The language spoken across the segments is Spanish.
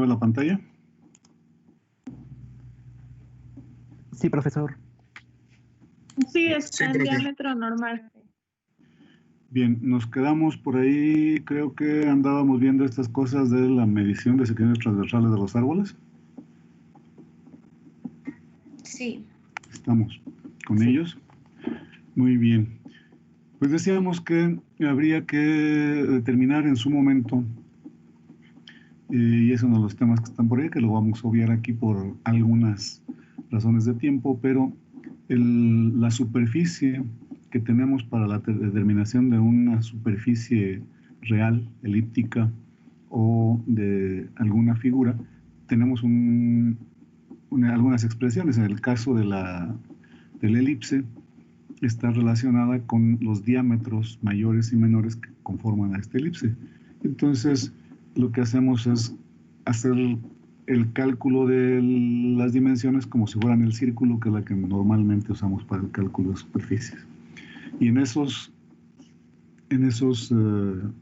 mueve la pantalla? Sí, profesor. Sí, está en diámetro normal. Bien, nos quedamos por ahí, creo que andábamos viendo estas cosas de la medición de secciones transversales de los árboles. Sí. Estamos con ellos. Muy bien. Pues decíamos que habría que determinar en su momento, y es uno de los temas que están por ahí, que lo vamos a obviar aquí por algunas razones de tiempo, pero la superficie que tenemos para la determinación de una superficie real, elíptica o de alguna figura, tenemos algunas expresiones. En el caso de la elipse, está relacionada con los diámetros mayores y menores que conforman a esta elipse. Entonces, lo que hacemos es hacer el cálculo de las dimensiones como si fueran el círculo, que es la que normalmente usamos para el cálculo de superficies. Y en esos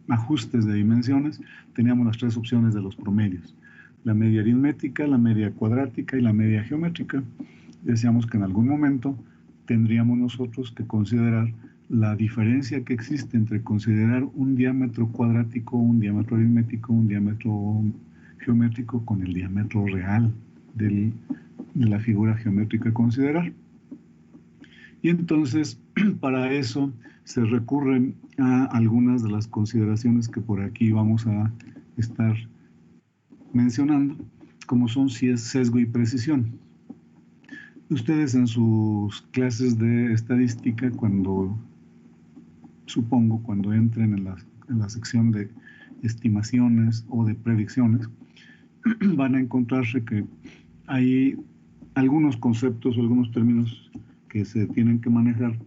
ajustes de dimensiones teníamos las tres opciones de los promedios: la media aritmética, la media cuadrática y la media geométrica. Decíamos que en algún momento tendríamos nosotros que considerar la diferencia que existe entre considerar un diámetro cuadrático, un diámetro aritmético, un diámetro geométrico con el diámetro real de la figura geométrica a considerar. Y entonces, para eso se recurren a algunas de las consideraciones que por aquí vamos a estar mencionando, como son sesgo y precisión. Ustedes en sus clases de estadística, supongo, cuando entren en la sección de estimaciones o de predicciones, van a encontrarse que hay algunos conceptos o algunos términos que se tienen que manejar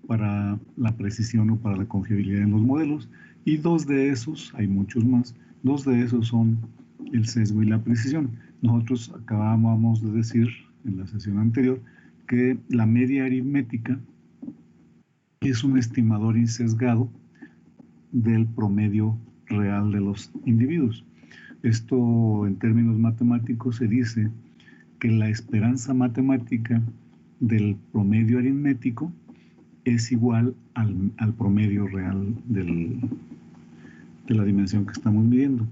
para la precisión o para la confiabilidad en los modelos, y dos de esos, hay muchos más, dos de esos son el sesgo y la precisión. Nosotros acabábamos de decir en la sesión anterior que la media aritmética es un estimador insesgado del promedio real de los individuos. Esto, en términos matemáticos, se dice que la esperanza matemática del promedio aritmético es igual al promedio real de la dimensión que estamos midiendo.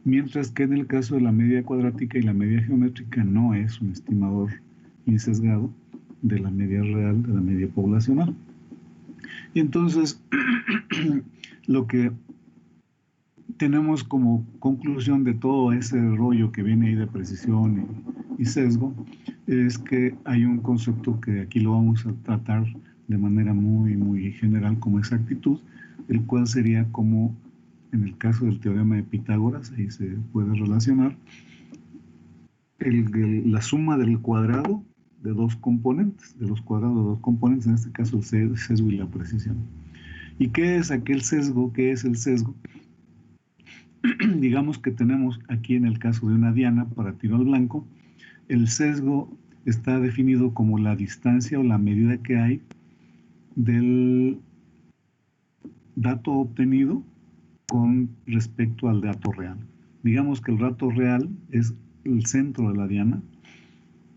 Mientras que en el caso de la media cuadrática y la media geométrica no es un estimador insesgado de la media real, de la media poblacional. Y entonces, lo que tenemos como conclusión de todo ese rollo que viene ahí de precisión y sesgo es que hay un concepto que aquí lo vamos a tratar de manera muy, muy general como exactitud, el cual sería como, en el caso del teorema de Pitágoras, ahí se puede relacionar, la suma del cuadrado de dos componentes, de los cuadrados de dos componentes, en este caso el sesgo y la precisión. ¿Y qué es aquel sesgo? ¿Qué es el sesgo? Digamos que tenemos aquí en el caso de una diana para tiro al blanco, el sesgo está definido como la distancia o la medida que hay del dato obtenido con respecto al dato real. Digamos que el dato real es el centro de la diana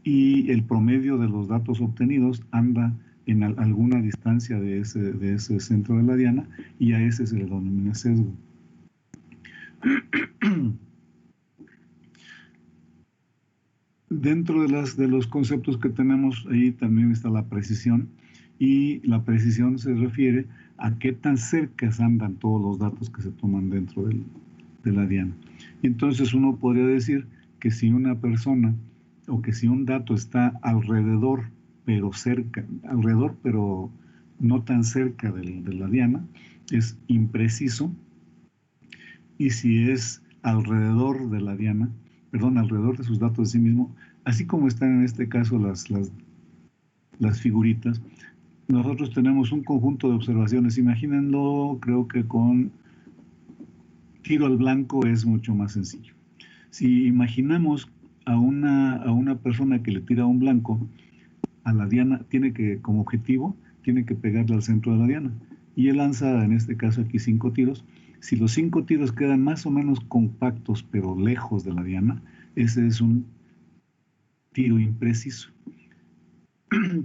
y el promedio de los datos obtenidos anda en alguna distancia de ese centro de la diana, y a ese se le denomina sesgo. Dentro de los conceptos que tenemos ahí también está la precisión, y la precisión se refiere a qué tan cerca andan todos los datos que se toman dentro de la diana. Y entonces uno podría decir que si una persona o que si un dato está alrededor pero cerca, alrededor pero no tan cerca de la diana, es impreciso, y si es alrededor de la diana, alrededor de sus datos de sí mismo, así como están en este caso las figuritas, nosotros tenemos un conjunto de observaciones. Imagínenlo, creo que con tiro al blanco es mucho más sencillo. Si imaginamos a una persona que le tira un blanco a la diana, como objetivo, tiene que pegarle al centro de la diana. Y él lanza, en este caso aquí, 5 tiros, Si los 5 tiros quedan más o menos compactos, pero lejos de la diana, ese es un tiro impreciso.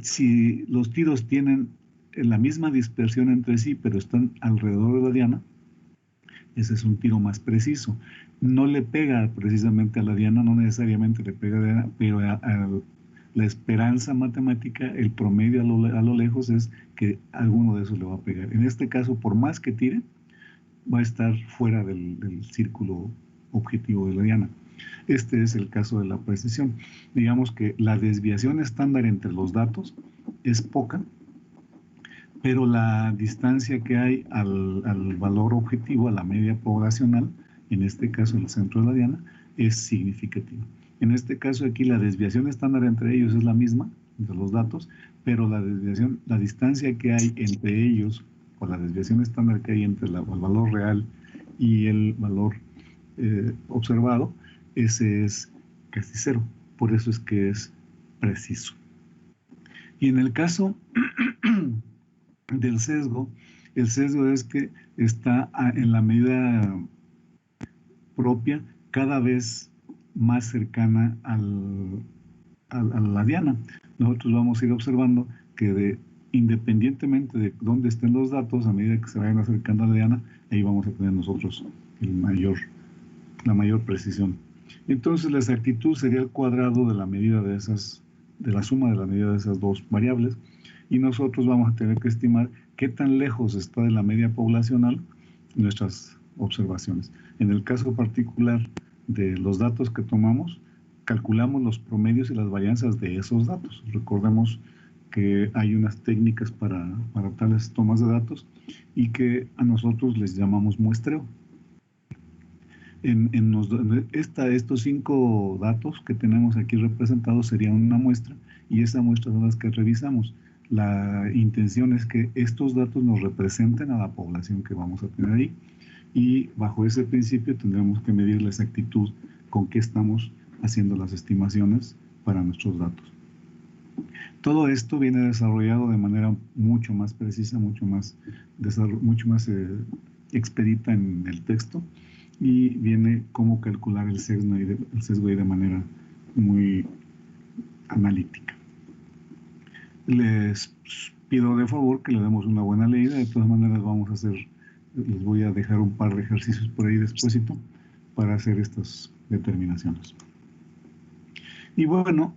Si los tiros tienen la misma dispersión entre sí, pero están alrededor de la diana, ese es un tiro más preciso. No le pega precisamente a la diana, no necesariamente le pega a la diana, pero la esperanza matemática, el promedio a lo lejos es que alguno de esos le va a pegar. En este caso, por más que tire, va a estar fuera del círculo objetivo de la diana. Este es el caso de la precisión. Digamos que la desviación estándar entre los datos es poca, pero la distancia que hay al valor objetivo, a la media poblacional, en este caso el centro de la diana, es significativa. En este caso aquí la desviación estándar entre ellos es la misma, entre los datos, pero la distancia que hay entre ellos, o la desviación estándar que hay entre el valor real y el valor observado, ese es casi cero. Por eso es que es preciso. Y en el caso del sesgo, el sesgo es que está en la medida propia cada vez más cercana a la diana. Nosotros vamos a ir observando que independientemente de dónde estén los datos, a medida que se vayan acercando a la diana, ahí vamos a tener nosotros la mayor precisión. Entonces la exactitud sería el cuadrado de la medida de la suma de la medida de esas dos variables, y nosotros vamos a tener que estimar qué tan lejos está de la media poblacional nuestras observaciones. En el caso particular de los datos que tomamos, calculamos los promedios y las varianzas de esos datos. Recordemos que hay unas técnicas para tales tomas de datos y que a nosotros les llamamos muestreo. Estos 5 datos que tenemos aquí representados serían una muestra, y esa muestra son las que revisamos. La intención es que estos datos nos representen a la población que vamos a tener ahí, y bajo ese principio tendremos que medir la exactitud con que estamos haciendo las estimaciones para nuestros datos. Todo esto viene desarrollado de manera mucho más precisa, mucho más expedita en el texto, y viene cómo calcular el sesgo ahí de manera muy analítica. Les pido de favor que le demos una buena leída. De todas maneras les voy a dejar un par de ejercicios por ahí despuesito para hacer estas determinaciones. Y bueno,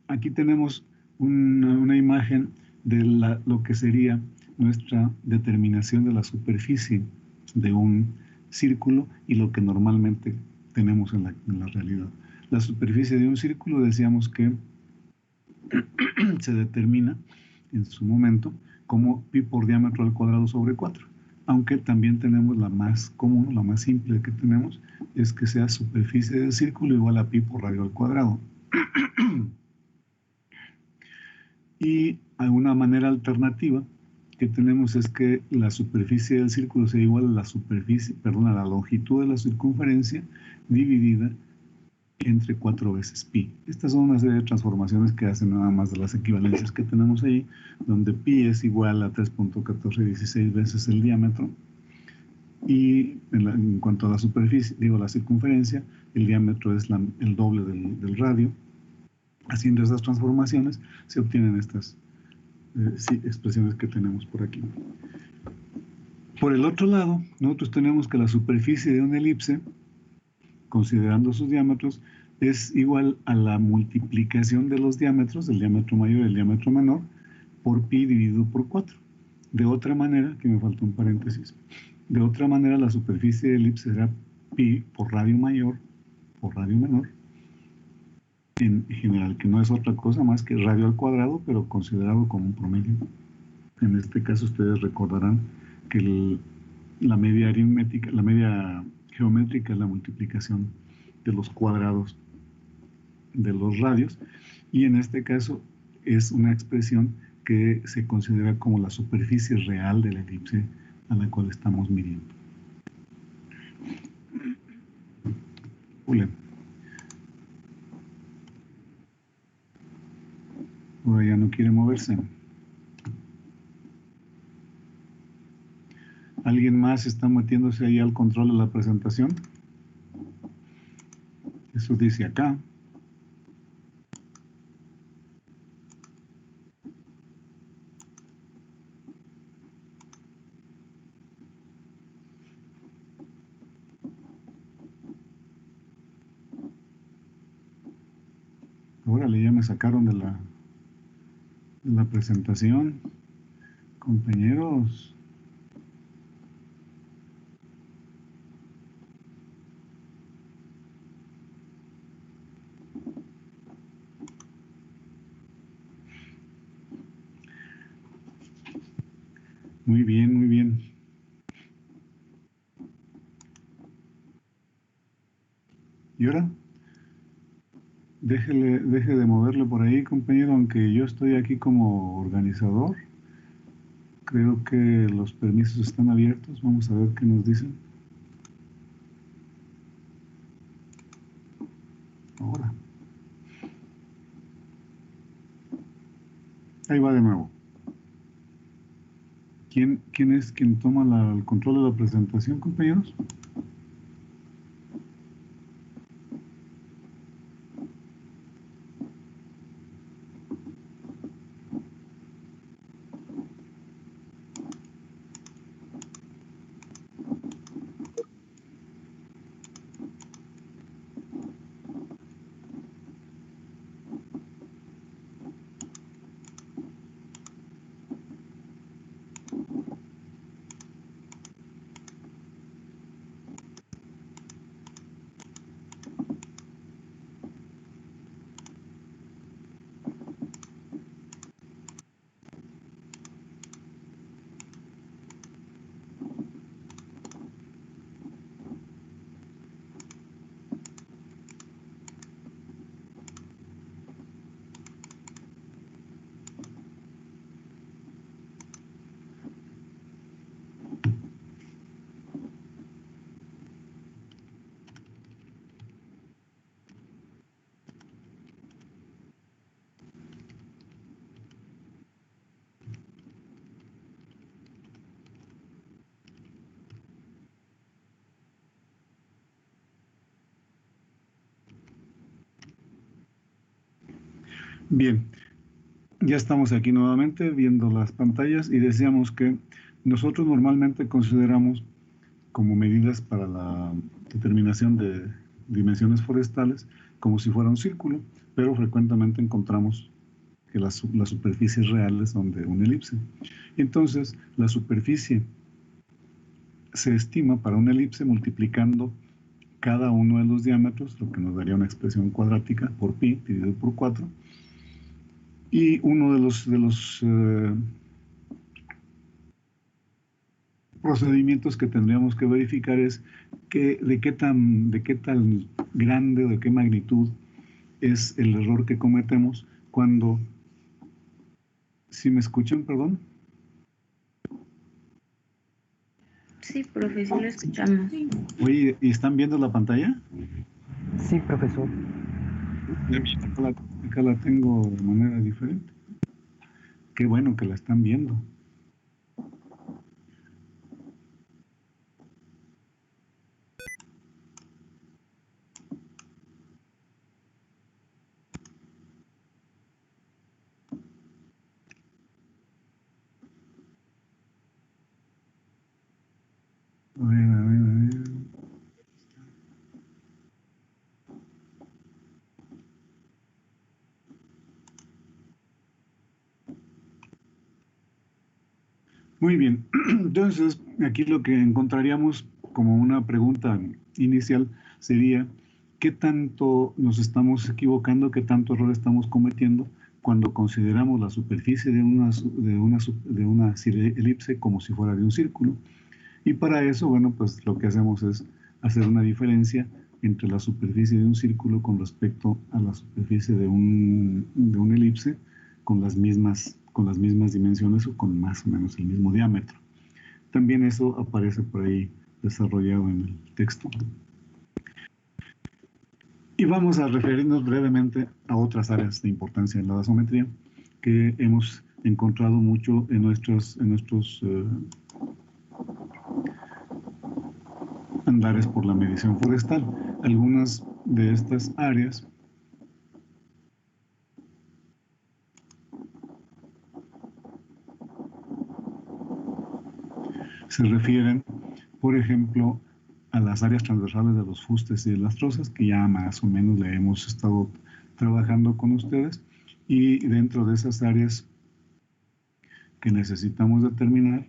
aquí tenemos una imagen de lo que sería nuestra determinación de la superficie de un círculo y lo que normalmente tenemos en la realidad. La superficie de un círculo decíamos que se determina en su momento como pi por diámetro al cuadrado sobre 4, aunque también tenemos la más común, la más simple que tenemos, es que sea superficie del círculo igual a pi por radio al cuadrado. Y alguna manera alternativa que tenemos es que la superficie del círculo sea igual a la longitud de la circunferencia dividida entre 4 veces pi. Estas son una serie de transformaciones que hacen nada más de las equivalencias que tenemos ahí, donde pi es igual a 3.1416 veces el diámetro, y en cuanto a la superficie, la circunferencia, el diámetro es el doble del radio. Haciendo esas transformaciones se obtienen estas expresiones que tenemos por aquí. Por el otro lado, nosotros tenemos que la superficie de una elipse, considerando sus diámetros, es igual a la multiplicación de los diámetros, el diámetro mayor y el diámetro menor, por pi dividido por 4. De otra manera, aquí me falta un paréntesis, de otra manera la superficie de elipse será pi por radio mayor por radio menor, en general, que no es otra cosa más que radio al cuadrado, pero considerado como un promedio. En este caso ustedes recordarán que la media aritmética, la media geométrica es la multiplicación de los cuadrados de los radios, y en este caso es una expresión que se considera como la superficie real de la elipse a la cual estamos midiendo. Ahora ya no quiere moverse. ¿Alguien más más está metiéndose ahí al control de la presentación. Eso dice acá. Órale, ya me sacaron de la presentación. Compañeros. Muy bien, muy bien. ¿Y ahora? Deje de moverle por ahí, compañero, aunque yo estoy aquí como organizador. Creo que los permisos están abiertos. Vamos a ver qué nos dicen. Ahora. Ahí va de nuevo. ¿Quién es quien toma el control de la presentación, compañeros? Bien, ya estamos aquí nuevamente viendo las pantallas y decíamos que nosotros normalmente consideramos como medidas para la determinación de dimensiones forestales como si fuera un círculo, pero frecuentemente encontramos que las superficies reales son de una elipse. Entonces, la superficie se estima para una elipse multiplicando cada uno de los diámetros, lo que nos daría una expresión cuadrática por pi dividido por 4. Y uno de los procedimientos que tendríamos que verificar es de qué tan grande o de qué magnitud es el error que cometemos cuando... ¿Sí me escuchan, perdón? Sí, profe, sí lo escuchamos. Oye, ¿y están viendo la pantalla? Sí, profesor. Acá la tengo de manera diferente. Qué bueno que la están viendo. A ver, a ver, a ver. Muy bien, entonces aquí lo que encontraríamos como una pregunta inicial sería ¿qué tanto nos estamos equivocando, qué tanto error estamos cometiendo cuando consideramos la superficie de una elipse como si fuera de un círculo? Y para eso, bueno, pues lo que hacemos es hacer una diferencia entre la superficie de un círculo con respecto a la superficie de una elipse con las mismas dimensiones o con más o menos el mismo diámetro. También eso aparece por ahí desarrollado en el texto. Y vamos a referirnos brevemente a otras áreas de importancia en la basometría que hemos encontrado mucho en nuestros andares por la medición forestal. Algunas de estas áreas se refieren, por ejemplo, a las áreas transversales de los fustes y de las trozas, que ya más o menos le hemos estado trabajando con ustedes, y dentro de esas áreas que necesitamos determinar,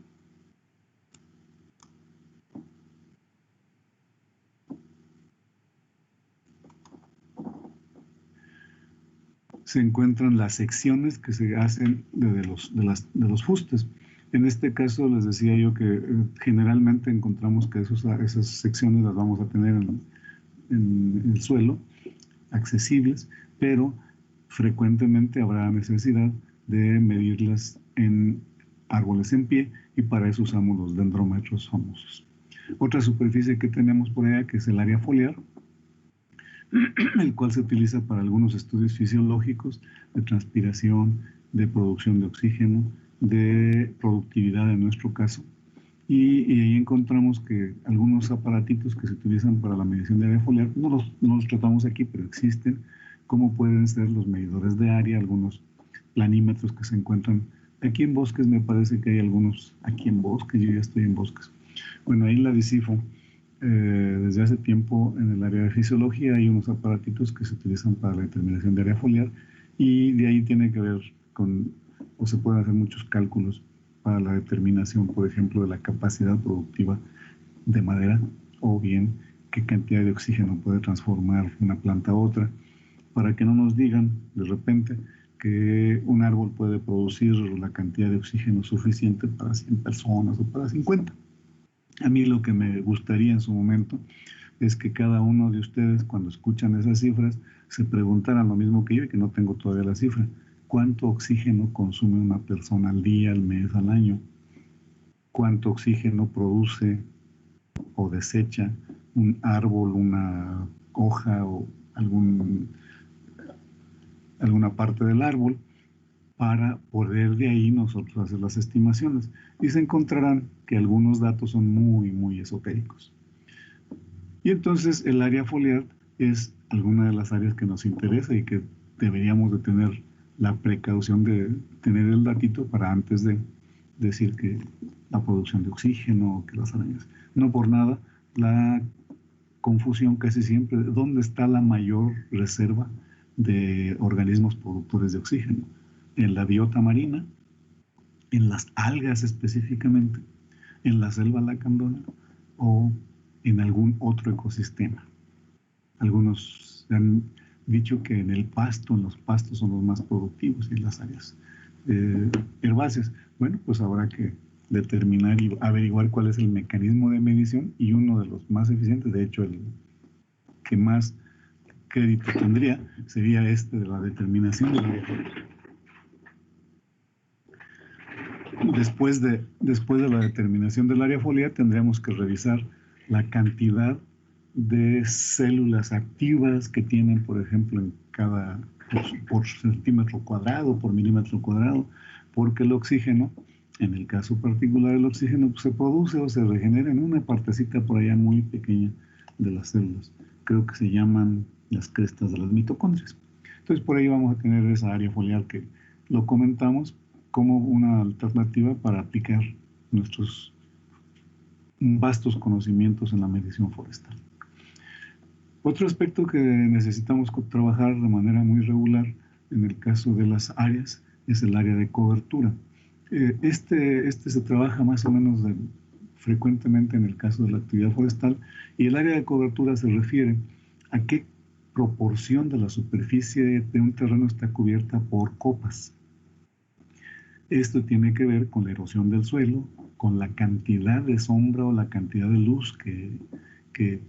se encuentran las secciones que se hacen de los fustes. En este caso les decía yo que generalmente encontramos que esas secciones las vamos a tener en el suelo, accesibles, pero frecuentemente habrá necesidad de medirlas en árboles en pie, y para eso usamos los dendrómetros famosos. Otra superficie que tenemos por allá, que es el área foliar, el cual se utiliza para algunos estudios fisiológicos de transpiración, de producción de oxígeno, de productividad en nuestro caso. Y ahí encontramos que algunos aparatitos que se utilizan para la medición de área foliar, no los tratamos aquí, pero existen, como pueden ser los medidores de área, algunos planímetros que se encuentran aquí en bosques. Me parece que hay algunos aquí en bosques, yo ya estoy en bosques. Bueno, ahí en la DICIFO, desde hace tiempo en el área de fisiología hay unos aparatitos que se utilizan para la determinación de área foliar, y de ahí tiene que ver con, o se pueden hacer muchos cálculos para la determinación, por ejemplo, de la capacidad productiva de madera, o bien qué cantidad de oxígeno puede transformar una planta a otra, para que no nos digan de repente que un árbol puede producir la cantidad de oxígeno suficiente para 100 personas o para 50. A mí lo que me gustaría en su momento es que cada uno de ustedes, cuando escuchan esas cifras, se preguntaran lo mismo que yo, y que no tengo todavía la cifra. ¿Cuánto oxígeno consume una persona al día, al mes, al año? ¿Cuánto oxígeno produce o desecha un árbol, una hoja o alguna parte del árbol, para poder de ahí nosotros hacer las estimaciones? Y se encontrarán que algunos datos son muy, muy esotéricos. Y entonces el área foliar es alguna de las áreas que nos interesa y que deberíamos de tener la precaución de tener el datito para antes de decir que la producción de oxígeno o que las arañas. No por nada la confusión casi siempre de dónde está la mayor reserva de organismos productores de oxígeno: en la biota marina, en las algas específicamente, en la selva lacandona o en algún otro ecosistema. Algunos han dicho que en el pasto, en los pastos son los más productivos, y en las áreas herbáceas. Bueno, pues habrá que determinar y averiguar cuál es el mecanismo de medición, y uno de los más eficientes, de hecho el que más crédito tendría, sería este de la determinación del área foliar. Después de la determinación del área foliar, tendríamos que revisar la cantidad de células activas que tienen, por ejemplo, en cada por centímetro cuadrado, por milímetro cuadrado, porque el oxígeno, en el caso particular del oxígeno, pues se produce o se regenera en una partecita por allá muy pequeña de las células. Creo que se llaman las crestas de las mitocondrias. Entonces por ahí vamos a tener esa área foliar que lo comentamos como una alternativa para aplicar nuestros vastos conocimientos en la medición forestal. Otro aspecto que necesitamos trabajar de manera muy regular en el caso de las áreas es el área de cobertura. Este se trabaja más o menos frecuentemente en el caso de la actividad forestal, y el área de cobertura se refiere a qué proporción de la superficie de un terreno está cubierta por copas. Esto tiene que ver con la erosión del suelo, con la cantidad de sombra o la cantidad de luz que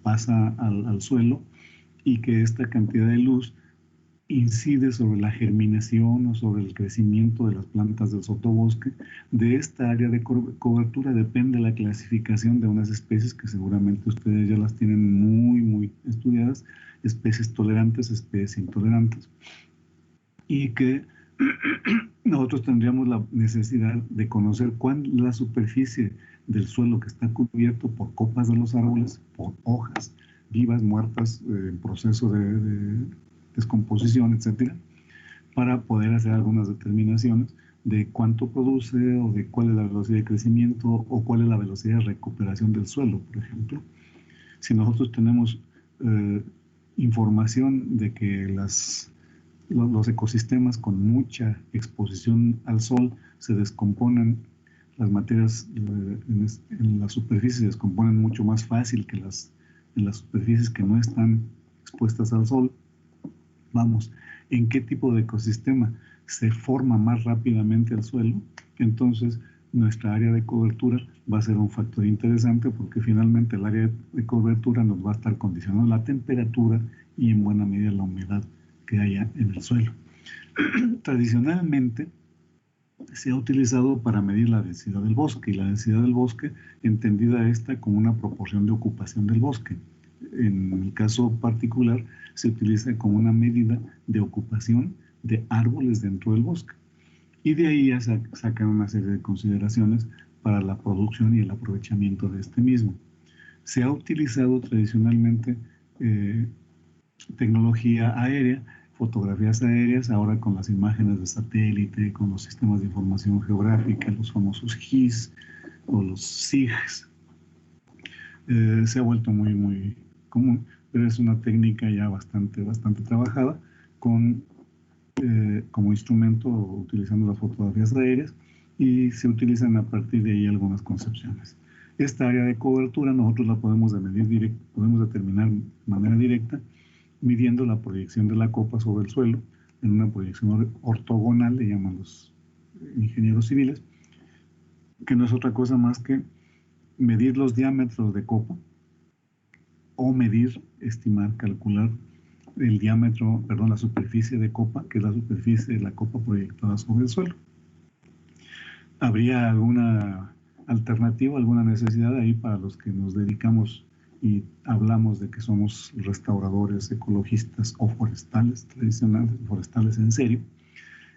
pasa al suelo, y que esta cantidad de luz incide sobre la germinación o sobre el crecimiento de las plantas del sotobosque. De esta área de cobertura depende la clasificación de unas especies que seguramente ustedes ya las tienen muy, muy estudiadas: especies tolerantes, especies intolerantes, y que nosotros tendríamos la necesidad de conocer cuál es la superficie del suelo que está cubierto por copas de los árboles, por hojas vivas, muertas, en proceso de descomposición, etcétera, para poder hacer algunas determinaciones de cuánto produce o de cuál es la velocidad de crecimiento o cuál es la velocidad de recuperación del suelo, por ejemplo. Si nosotros tenemos información de que los ecosistemas con mucha exposición al sol se descomponen, las materias en la superficie se descomponen mucho más fácil que en las superficies que no están expuestas al sol. Vamos, ¿en qué tipo de ecosistema se forma más rápidamente el suelo? Entonces, nuestra área de cobertura va a ser un factor interesante porque finalmente el área de cobertura nos va a estar condicionando la temperatura y en buena medida la humedad que haya en el suelo. Tradicionalmente se ha utilizado para medir la densidad del bosque, y la densidad del bosque entendida esta como una proporción de ocupación del bosque. En el caso particular se utiliza como una medida de ocupación de árboles dentro del bosque. Y de ahí ya sacan una serie de consideraciones para la producción y el aprovechamiento de este mismo. Se ha utilizado tradicionalmente tecnología aérea, fotografías aéreas, ahora con las imágenes de satélite, con los sistemas de información geográfica, los famosos GIS o los SIGs. Se ha vuelto muy, muy común, pero es una técnica ya bastante trabajada como instrumento utilizando las fotografías aéreas, y se utilizan a partir de ahí algunas concepciones. Esta área de cobertura nosotros la podemos determinar de manera directa midiendo la proyección de la copa sobre el suelo en una proyección ortogonal, le llaman los ingenieros civiles, que no es otra cosa más que medir los diámetros de copa o estimar, calcular el diámetro, la superficie de copa, que es la superficie de la copa proyectada sobre el suelo. ¿Habría alguna alternativa, alguna necesidad ahí para los que nos dedicamos y hablamos de que somos restauradores, ecologistas o forestales tradicionales, forestales en serio?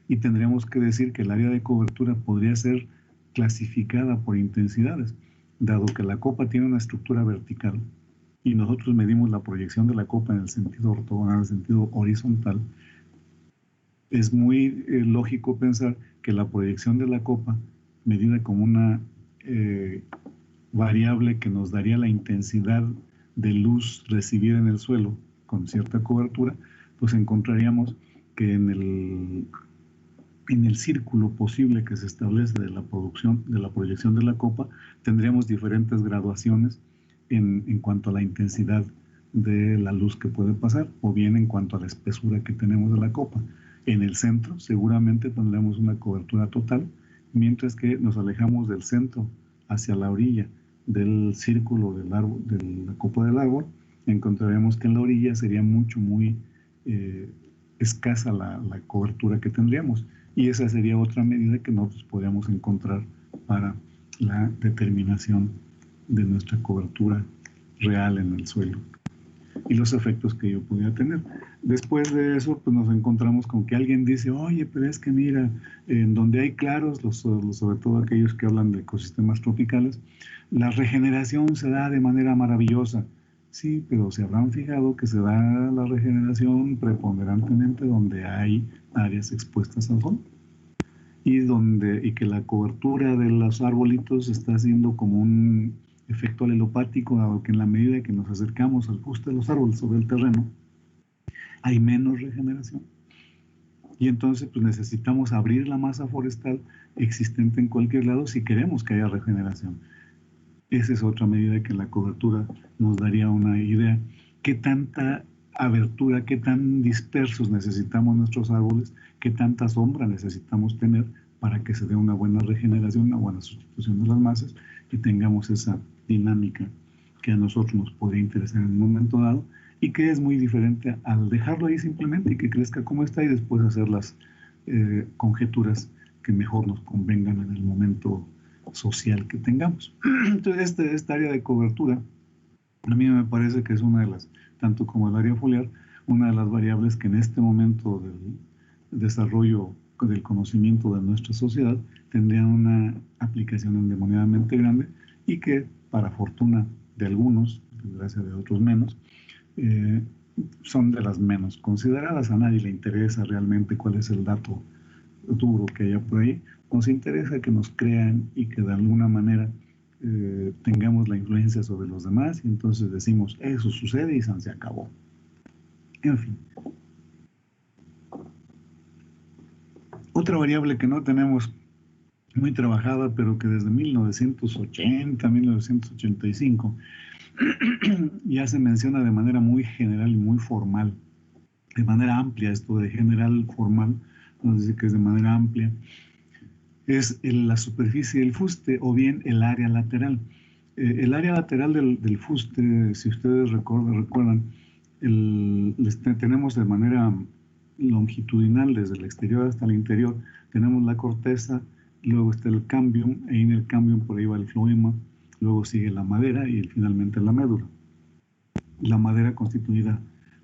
Y tendríamos que decir que el área de cobertura podría ser clasificada por intensidades, dado que la copa tiene una estructura vertical y nosotros medimos la proyección de la copa en el sentido ortogonal, en el sentido horizontal. Es muy lógico pensar que la proyección de la copa, medida como una variable que nos daría la intensidad de luz recibida en el suelo con cierta cobertura, pues encontraríamos que en el círculo posible que se establece de la proyección de la copa, tendríamos diferentes graduaciones en cuanto a la intensidad de la luz que puede pasar, o bien en cuanto a la espesura que tenemos de la copa. En el centro seguramente tendremos una cobertura total, mientras que nos alejamos del centro hacia la orilla del círculo del árbol, de la copa del árbol, encontraremos que en la orilla sería muy escasa la cobertura que tendríamos, y esa sería otra medida que nosotros podríamos encontrar para la determinación de nuestra cobertura real en el suelo y los efectos que yo pudiera tener. Después de eso, pues nos encontramos con que alguien dice, oye, pero es que mira, en donde hay claros, sobre todo aquellos que hablan de ecosistemas tropicales, la regeneración se da de manera maravillosa. Sí, pero se habrán fijado que se da la regeneración preponderantemente donde hay áreas expuestas al sol y que la cobertura de los arbolitos está haciendo como un efecto alelopático, dado que en la medida que nos acercamos al poste de los árboles sobre el terreno, hay menos regeneración. Y entonces pues necesitamos abrir la masa forestal existente en cualquier lado si queremos que haya regeneración. Esa es otra medida que la cobertura nos daría una idea. ¿Qué tanta abertura, qué tan dispersos necesitamos nuestros árboles, qué tanta sombra necesitamos tener para que se dé una buena regeneración, una buena sustitución de las masas y tengamos esa dinámica que a nosotros nos podría interesar en un momento dado y que es muy diferente al dejarlo ahí simplemente y que crezca como está y después hacer las conjeturas que mejor nos convengan en el momento social que tengamos. Entonces, esta área de cobertura, a mí me parece que es una de las, tanto como el área foliar, una de las variables que en este momento del desarrollo del conocimiento de nuestra sociedad tendrían una aplicación endemoniadamente grande y que, para fortuna de algunos, desgracia de otros menos, son de las menos consideradas. A nadie le interesa realmente cuál es el dato duro que haya por ahí. Nos interesa que nos crean y que de alguna manera tengamos la influencia sobre los demás, y entonces decimos, eso sucede y se acabó. En fin. Otra variable que no tenemos muy trabajada, pero que desde 1980, 1985, ya se menciona de manera muy general y muy formal, de manera amplia. Esto de general formal, nos dice que es de manera amplia, es la superficie del fuste o bien el área lateral. El área lateral del fuste, si ustedes recuerdan, tenemos de manera longitudinal desde el exterior hasta el interior, tenemos la corteza, luego está el cambium, e en el cambium por ahí va el floema, luego sigue la madera y finalmente la médula. La madera constituida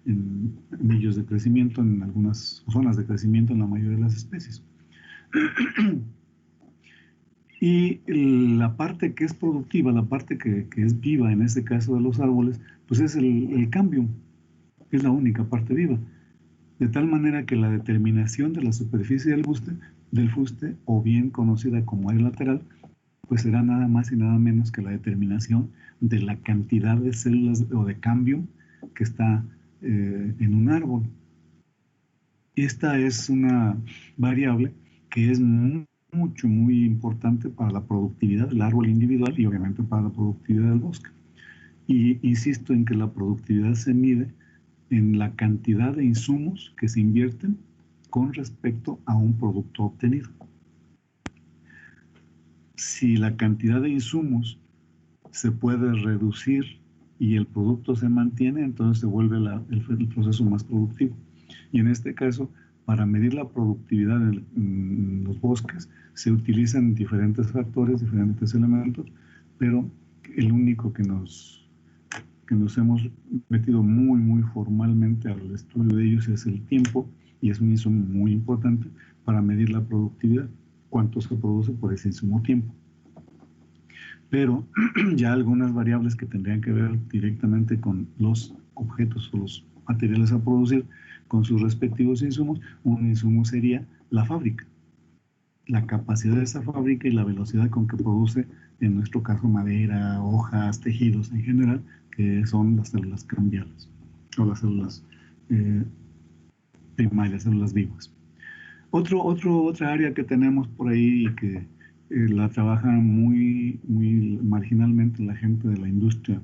en anillos de crecimiento, en algunas zonas de crecimiento en la mayoría de las especies. Y la parte que es productiva, la parte que es viva en este caso de los árboles, pues es el cambium, es la única parte viva. De tal manera que la determinación de la superficie del fuste, o bien conocida como área lateral, pues será nada más y nada menos que la determinación de la cantidad de células o de cambium que está en un árbol. Esta es una variable que es muy importante para la productividad del árbol individual y obviamente para la productividad del bosque. Y insisto en que la productividad se mide en la cantidad de insumos que se invierten con respecto a un producto obtenido. Si la cantidad de insumos se puede reducir y el producto se mantiene, entonces se vuelve el proceso más productivo. Y en este caso, para medir la productividad en los bosques, se utilizan diferentes factores, diferentes elementos, pero el único que nos hemos metido muy formalmente al estudio de ellos es el tiempo, y es un insumo muy importante para medir la productividad, cuánto se produce por ese insumo tiempo. Pero ya algunas variables que tendrían que ver directamente con los objetos o los materiales a producir, con sus respectivos insumos. Un insumo sería la fábrica, la capacidad de esa fábrica y la velocidad con que produce, en nuestro caso, madera, hojas, tejidos en general, que son las células cambiales o las células primarias, células vivas. Otra área que tenemos por ahí y que la trabaja muy marginalmente la gente de la industria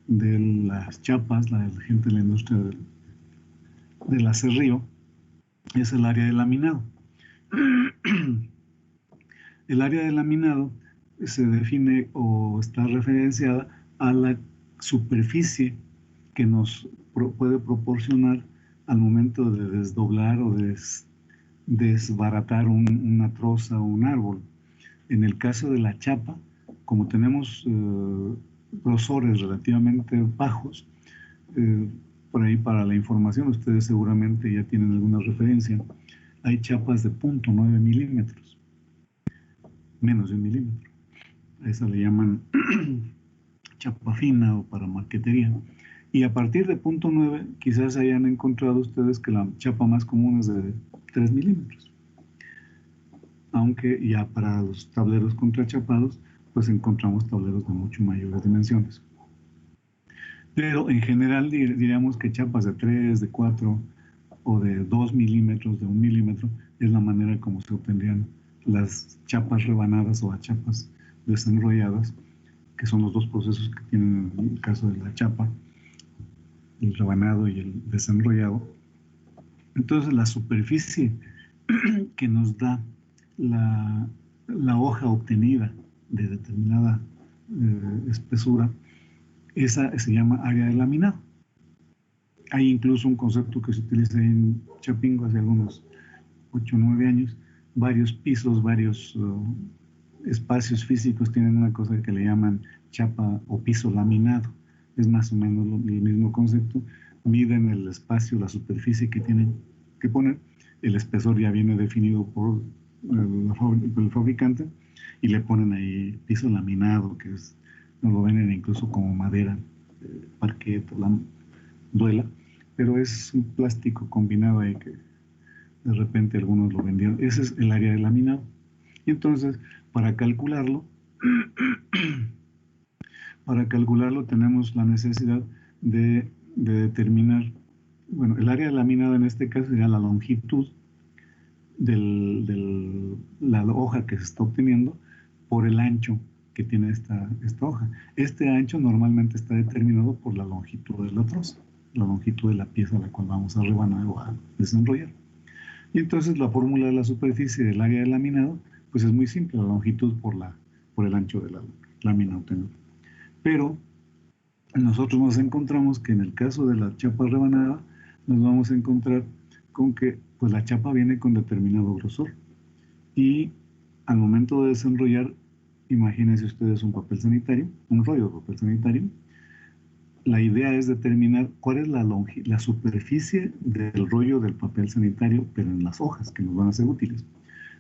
de las chapas, la gente de la industria del aserrío, es el área de laminado. El área de laminado se define o está referenciada a la superficie que nos puede proporcionar al momento de desdoblar o desbaratar una troza o un árbol. En el caso de la chapa, como tenemos grosores relativamente bajos, por ahí para la información, ustedes seguramente ya tienen alguna referencia, hay chapas de 0.9 milímetros, menos de 1 milímetro. A esa le llaman chapa fina o para marquetería. Y a partir de 0.9 quizás hayan encontrado ustedes que la chapa más común es de 3 milímetros. Aunque ya para los tableros contrachapados, pues encontramos tableros de mucho mayores dimensiones. Pero en general diríamos que chapas de 3, de 4 o de 2 milímetros, de 1 milímetro, es la manera como se obtendrían las chapas rebanadas o las chapas desenrolladas, que son los dos procesos que tienen en el caso de la chapa, el rebanado y el desenrollado. Entonces la superficie que nos da la hoja obtenida de determinada espesura, esa se llama área de laminado. Hay incluso un concepto que se utiliza en Chapingo hace algunos 8 o 9 años. Varios pisos, varios espacios físicos tienen una cosa que le llaman chapa o piso laminado. Es más o menos el mismo concepto. Miden el espacio, la superficie que tienen que poner. El espesor ya viene definido por el fabricante y le ponen ahí piso laminado, que es nos lo venden incluso como madera, parquet, duela, pero es un plástico combinado ahí que de repente algunos lo vendieron. Ese es el área de laminado. Y entonces, para calcularlo, tenemos la necesidad de determinar, bueno, el área de laminado en este caso sería la longitud de la hoja que se está obteniendo por el ancho que tiene esta hoja. Este ancho normalmente está determinado por la longitud de la troza, la longitud de la pieza a la cual vamos a rebanar o a desenrollar. Y entonces la fórmula de la superficie del área de laminado, pues es muy simple, la longitud por el ancho de la lámina obtenida. Pero nosotros nos encontramos que en el caso de la chapa rebanada, nos vamos a encontrar con que pues la chapa viene con determinado grosor. Y al momento de desenrollar, imagínense ustedes un papel sanitario, un rollo de papel sanitario. La idea es determinar cuál es la superficie del rollo del papel sanitario, pero en las hojas que nos van a ser útiles.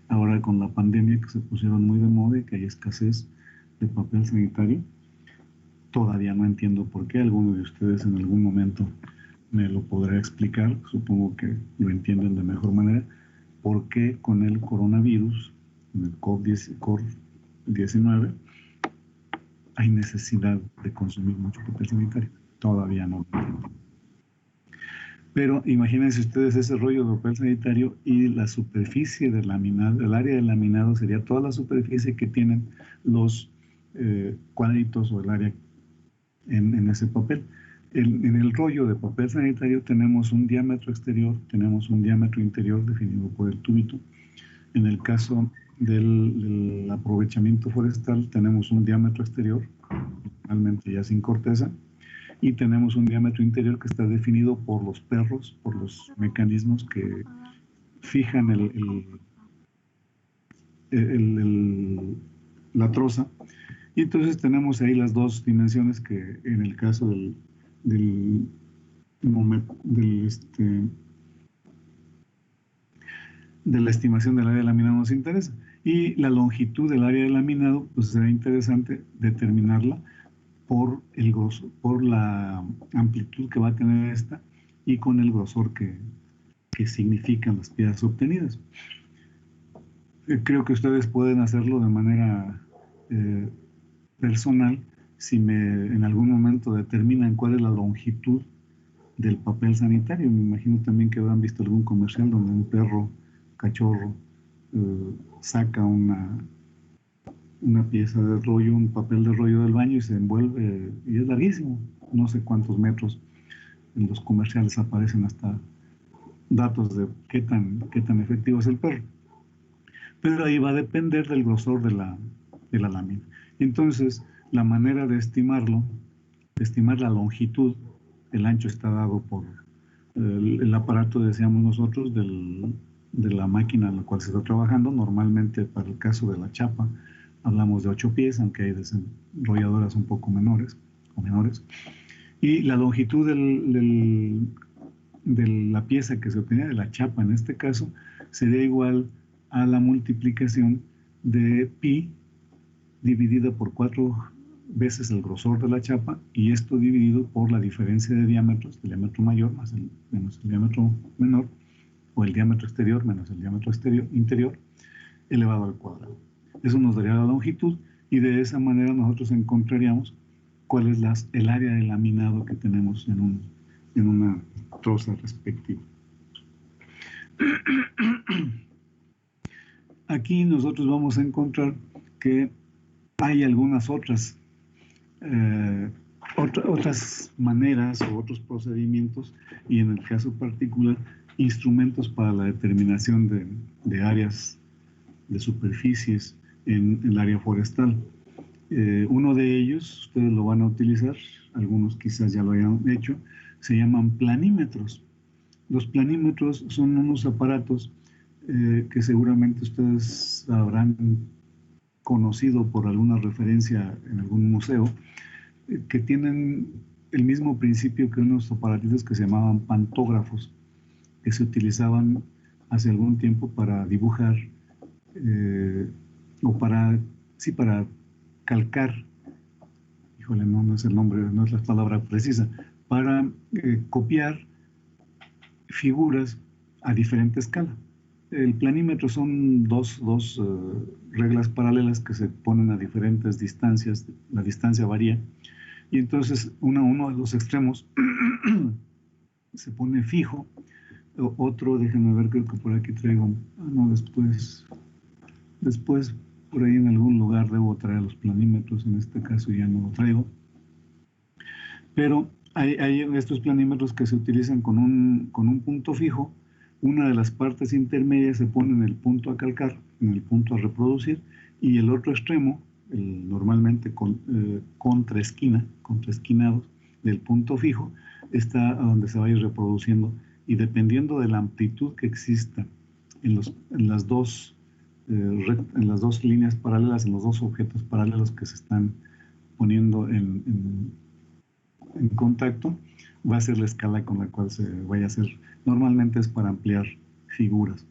Ahora con la pandemia que se pusieron muy de moda y que hay escasez de papel sanitario, todavía no entiendo por qué. Alguno de ustedes en algún momento me lo podrá explicar, supongo que lo entienden de mejor manera, por qué con el coronavirus, el COVID-19, hay necesidad de consumir mucho papel sanitario. Todavía no lo entiendo. Pero imagínense ustedes ese rollo de papel sanitario y la superficie de laminado, el área de laminado sería toda la superficie que tienen los cuadritos o el área en ese papel. En el rollo de papel sanitario tenemos un diámetro exterior, tenemos un diámetro interior definido por el tubito. En el caso del aprovechamiento forestal tenemos un diámetro exterior, normalmente ya sin corteza, y tenemos un diámetro interior que está definido por los perros, por los mecanismos que fijan la troza. Y entonces tenemos ahí las dos dimensiones que en el caso de la estimación del área de laminado nos interesa. Y la longitud del área de laminado, pues será interesante determinarla por el grosor, por la amplitud que va a tener esta y con el grosor que significan las piezas obtenidas. Creo que ustedes pueden hacerlo de manera personal si en algún momento determinan cuál es la longitud del papel sanitario. Me imagino también que habrán visto algún comercial donde un perro cachorro saca una pieza de rollo, un papel de rollo del baño y se envuelve, y es larguísimo, no sé cuántos metros. En los comerciales aparecen hasta datos de qué tan efectivo es el perro. Pero ahí va a depender del grosor de la lámina. Entonces, la manera de estimar la longitud, el ancho está dado por el aparato, decíamos nosotros, de la máquina en la cual se está trabajando. Normalmente, para el caso de la chapa, hablamos de 8 pies, aunque hay desenrolladoras un poco menores. Y la longitud de la pieza que se obtenía, de la chapa en este caso, sería igual a la multiplicación de pi dividida por 4 veces el grosor de la chapa, y esto dividido por la diferencia de diámetros, el diámetro mayor menos el diámetro menor, o el diámetro exterior menos el diámetro interior, elevado al cuadrado. Eso nos daría la longitud, y de esa manera nosotros encontraríamos cuál es el área de laminado que tenemos en una troza respectiva. Aquí nosotros vamos a encontrar que hay algunas otras maneras o otros procedimientos, y en el caso particular instrumentos para la determinación de áreas de superficies en el área forestal. Uno de ellos, ustedes lo van a utilizar, algunos quizás ya lo hayan hecho, se llaman planímetros. Los planímetros son unos aparatos que seguramente ustedes habrán conocido por alguna referencia en algún museo, que tienen el mismo principio que unos aparatitos que se llamaban pantógrafos, que se utilizaban hace algún tiempo para dibujar o para calcar híjole, no es el nombre, no es la palabra precisa, para copiar figuras a diferente escala. El planímetro son dos reglas paralelas que se ponen a diferentes distancias, la distancia varía, y entonces uno de los extremos se pone fijo, otro, déjenme ver, creo que por aquí traigo, no, después por ahí en algún lugar debo traer los planímetros, en este caso ya no lo traigo, pero hay estos planímetros que se utilizan con un punto fijo. Una de las partes intermedias se pone en el punto a calcar, en el punto a reproducir, y el otro extremo, normalmente contraesquinados del punto fijo, está a donde se va a ir reproduciendo, y dependiendo de la amplitud que exista en las dos líneas paralelas, en los dos objetos paralelos que se están poniendo en contacto, va a ser la escala con la cual se vaya a hacer. Normalmente es para ampliar figuras.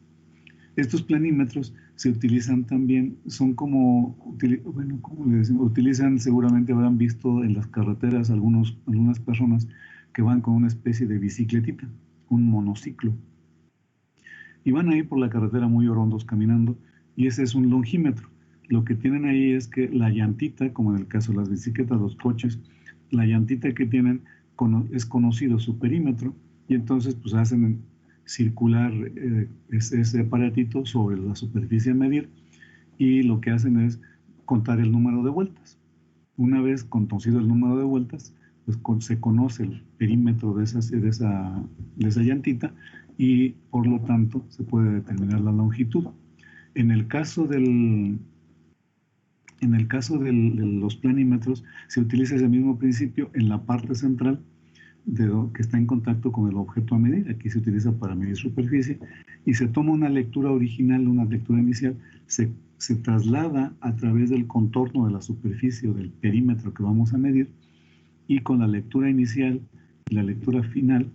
Estos planímetros se utilizan también, son como, bueno, ¿cómo le decimos? Utilizan, seguramente habrán visto en las carreteras algunas personas que van con una especie de bicicletita, un monociclo, y van ahí por la carretera muy orondos caminando, y ese es un longímetro. Lo que tienen ahí es que la llantita, como en el caso de las bicicletas, los coches, la llantita que tienen es conocido su perímetro, y entonces pues hacen circular ese aparatito sobre la superficie a medir, y lo que hacen es contar el número de vueltas. Una vez conocido el número de vueltas, pues se conoce el perímetro de esa llantita, y por lo tanto se puede determinar la longitud. En el caso de los planímetros, se utiliza ese mismo principio en la parte central que está en contacto con el objeto a medir. Aquí se utiliza para medir superficie, y se toma una lectura original, una lectura inicial, se traslada a través del contorno de la superficie o del perímetro que vamos a medir, y con la lectura inicial y la lectura final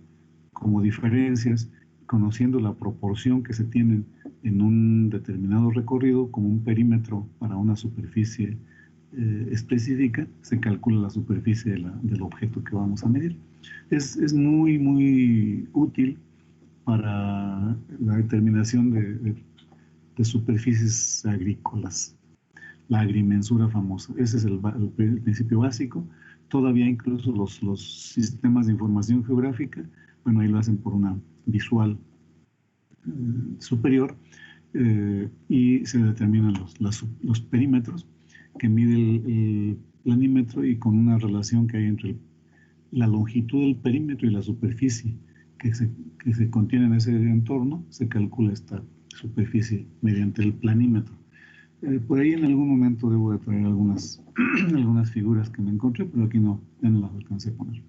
como diferencias, conociendo la proporción que se tienen en un determinado recorrido como un perímetro para una superficie específica, se calcula la superficie del objeto que vamos a medir. Es muy, muy útil para la determinación de superficies agrícolas, la agrimensura famosa. Ese es el principio básico. Todavía incluso los sistemas de información geográfica, bueno, ahí lo hacen por una visual superior, y se determinan los perímetros que mide el planímetro, y con una relación que hay entre la longitud del perímetro y la superficie que se contiene en ese entorno, se calcula esta superficie mediante el planímetro. Por ahí en algún momento debo de traer algunas figuras que me encontré, pero aquí no las alcancé a poner.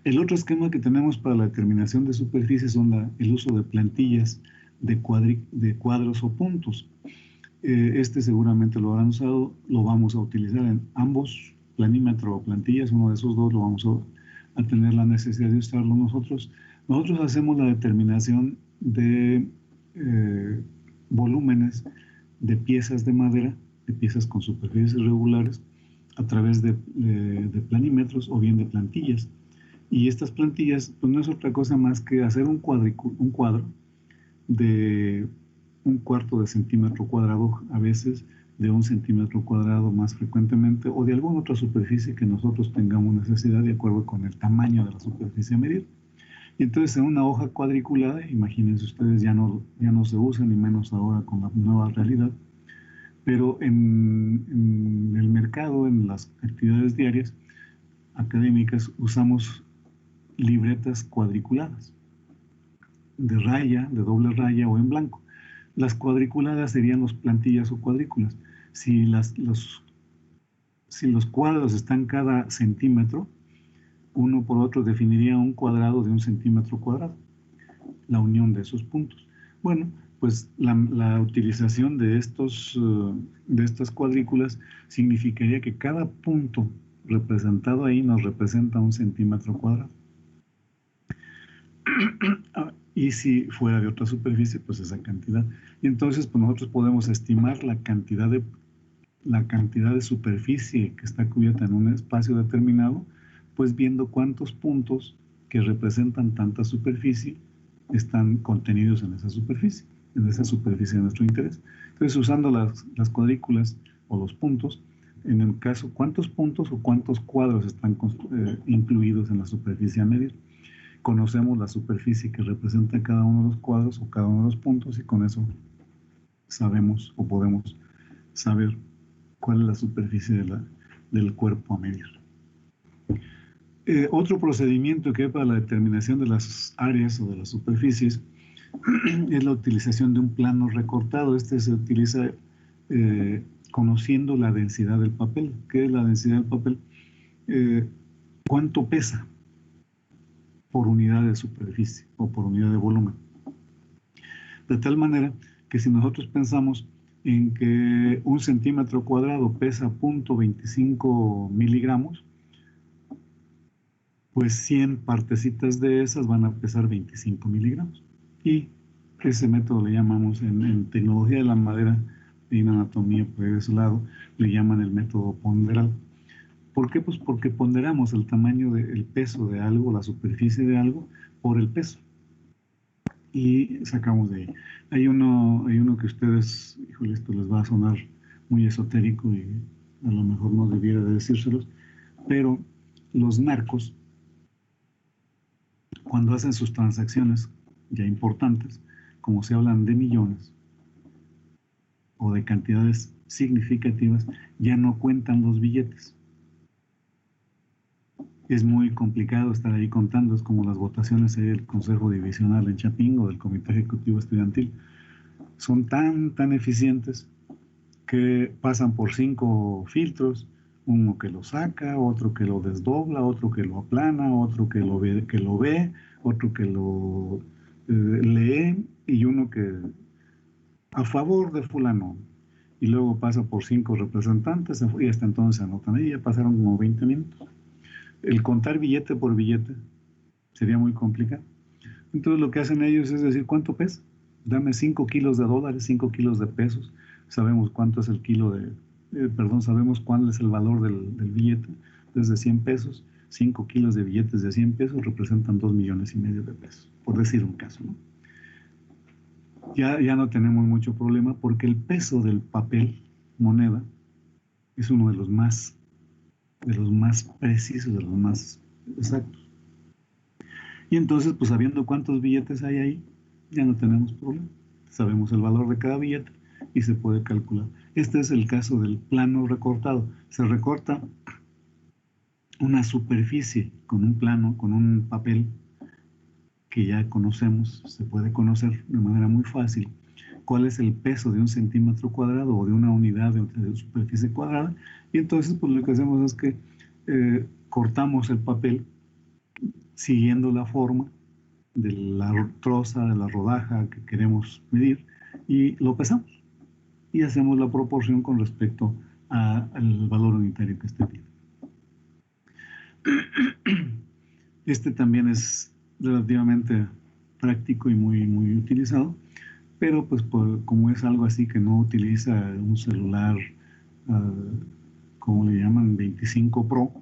El otro esquema que tenemos para la determinación de superficie son el uso de plantillas de cuadros o puntos. Este seguramente lo habrán usado, lo vamos a utilizar en ambos, planímetro o plantillas, uno de esos dos lo vamos a tener la necesidad de usarlo nosotros. Nosotros hacemos la determinación de volúmenes de piezas de madera, de piezas con superficies regulares, a través de planímetros o bien de plantillas. Y estas plantillas pues no es otra cosa más que hacer un cuadro de 1/4 de centímetro cuadrado, a veces de 1 centímetro cuadrado más frecuentemente, o de alguna otra superficie que nosotros tengamos necesidad de acuerdo con el tamaño de la superficie a medir. Y entonces en una hoja cuadriculada, imagínense ustedes, ya no se usa, ni menos ahora con la nueva realidad, pero en el mercado, en las actividades diarias académicas, usamos libretas cuadriculadas, de raya, de doble raya o en blanco. Las cuadriculadas serían las plantillas o cuadrículas. Si los cuadros están cada centímetro, uno por otro definiría un cuadrado de 1 centímetro cuadrado, la unión de esos puntos. Bueno, pues la utilización de estas cuadrículas significaría que cada punto representado ahí nos representa 1 centímetro cuadrado. Y si fuera de otra superficie, pues esa cantidad. Y entonces pues nosotros podemos estimar la cantidad de la cantidad de superficie que está cubierta en un espacio determinado, pues viendo cuántos puntos que representan tanta superficie están contenidos en esa superficie de nuestro interés. Entonces, usando las cuadrículas o los puntos, en el caso, cuántos puntos o cuántos cuadros están incluidos en la superficie a medir. Conocemos la superficie que representa cada uno de los cuadros o cada uno de los puntos y con eso sabemos o podemos saber cuál es la superficie del cuerpo a medir. Otro procedimiento que hay para la determinación de las áreas o de las superficies es la utilización de un plano recortado. Este se utiliza conociendo la densidad del papel. ¿Qué es la densidad del papel? ¿Cuánto pesa por unidad de superficie o por unidad de volumen? De tal manera que si nosotros pensamos en que un centímetro cuadrado pesa 0.25 miligramos, pues 100 partecitas de esas van a pesar 25 miligramos. Y ese método le llamamos en tecnología de la madera y en anatomía por ese lado, le llaman el método ponderal. ¿Por qué? Pues porque ponderamos el tamaño del peso de algo, la superficie de algo, por el peso. Y sacamos de ahí. Hay uno que ustedes, híjole, esto les va a sonar muy esotérico y a lo mejor no debiera de decírselos, pero los narcos, cuando hacen sus transacciones ya importantes, como se hablan de millones o de cantidades significativas, ya no cuentan los billetes. Es muy complicado estar ahí contando, es como las votaciones del Consejo Divisional en Chapingo, del Comité Ejecutivo Estudiantil. Son tan eficientes que pasan por 5 filtros, uno que lo saca, otro que lo desdobla, otro que lo aplana, otro que lo ve, otro que lo lee y uno que a favor de fulano. Y luego pasa por 5 representantes y hasta entonces se anotan ahí, ya pasaron como 20 minutos. El contar billete por billete sería muy complicado. Entonces lo que hacen ellos es decir, ¿cuánto pesa? Dame 5 kilos de dólares, 5 kilos de pesos. Sabemos cuánto es el kilo sabemos cuál es el valor del billete. Desde 100 pesos, 5 kilos de billetes de 100 pesos representan 2,5 millones de pesos, por decir un caso, ¿no? Ya no tenemos mucho problema porque el peso del papel, moneda, es uno de los más precisos, de los más exactos. Y entonces, pues sabiendo cuántos billetes hay ahí, ya no tenemos problema. Sabemos el valor de cada billete y se puede calcular. Este es el caso del plano recortado. Se recorta una superficie con un plano, con un papel que ya conocemos, se puede conocer de manera muy fácil cuál es el peso de un centímetro cuadrado o de una unidad de superficie cuadrada, y entonces pues lo que hacemos es que cortamos el papel siguiendo la forma de la troza, de la rodaja que queremos medir, y lo pesamos y hacemos la proporción con respecto al valor unitario que esté bien. Este también es relativamente práctico y muy utilizado, pero pues como es algo así que no utiliza un celular, como le llaman, 25 Pro,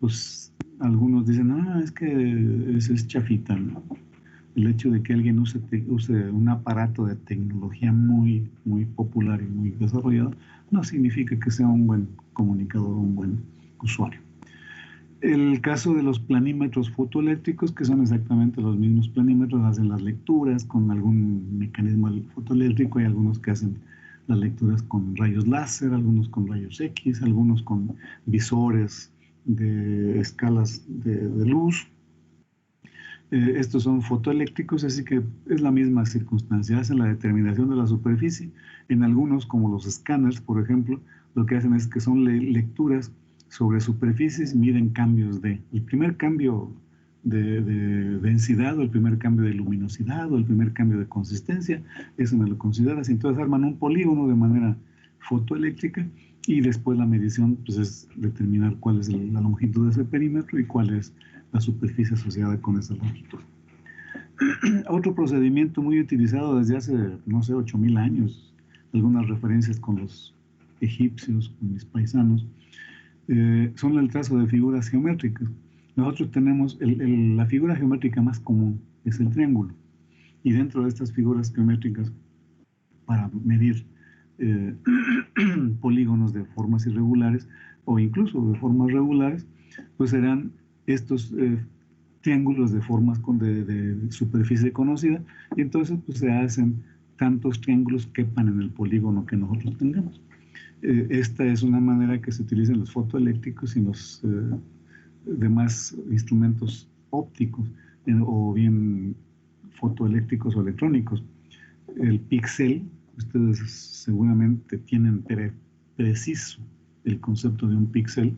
pues algunos dicen, es que ese es chafita, ¿no? El hecho de que alguien use un aparato de tecnología muy popular y muy desarrollado no significa que sea un buen comunicador o un buen usuario. El caso de los planímetros fotoeléctricos, que son exactamente los mismos planímetros, hacen las lecturas con algún mecanismo fotoeléctrico. Hay algunos que hacen las lecturas con rayos láser, algunos con rayos X, algunos con visores de escalas de luz. Estos son fotoeléctricos, así que es la misma circunstancia. Hacen la determinación de la superficie. En algunos, como los escáneres, por ejemplo, lo que hacen es que son lecturas sobre superficies, miden cambios el primer cambio de densidad, o el primer cambio de luminosidad, o el primer cambio de consistencia. Eso me lo consideras. Entonces arman un polígono de manera fotoeléctrica y después la medición pues, es determinar cuál es la longitud de ese perímetro y cuál es la superficie asociada con esa longitud. Otro procedimiento muy utilizado desde hace, no sé, 8,000 años, algunas referencias con los egipcios, con mis paisanos, son el trazo de figuras geométricas. Nosotros tenemos la figura geométrica más común, es el triángulo. Y dentro de estas figuras geométricas, para medir polígonos de formas irregulares o incluso de formas regulares, pues serán estos triángulos de formas de superficie conocida, y entonces pues se hacen tantos triángulos que quepan en el polígono que nosotros tengamos. Esta es una manera que se utiliza en los fotoeléctricos y en los demás instrumentos ópticos o bien fotoeléctricos o electrónicos. El píxel, ustedes seguramente tienen preciso el concepto de un píxel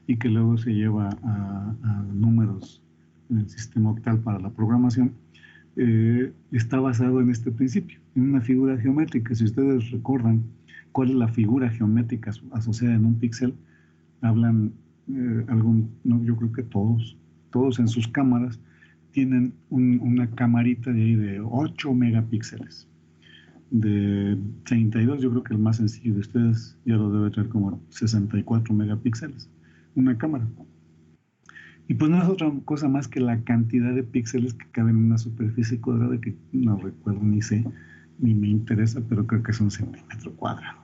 y que luego se lleva a números en el sistema octal para la programación, está basado en este principio, en una figura geométrica. Si ustedes recuerdan cuál es la figura geométrica asociada en un píxel, hablan yo creo que todos en sus cámaras tienen una camarita de ahí de 8 megapíxeles. De 32, yo creo que el más sencillo de ustedes ya lo debe tener como 64 megapíxeles, una cámara. Y pues no es otra cosa más que la cantidad de píxeles que caben en una superficie cuadrada, que no recuerdo ni sé, ni me interesa, pero creo que es un centímetro cuadrado.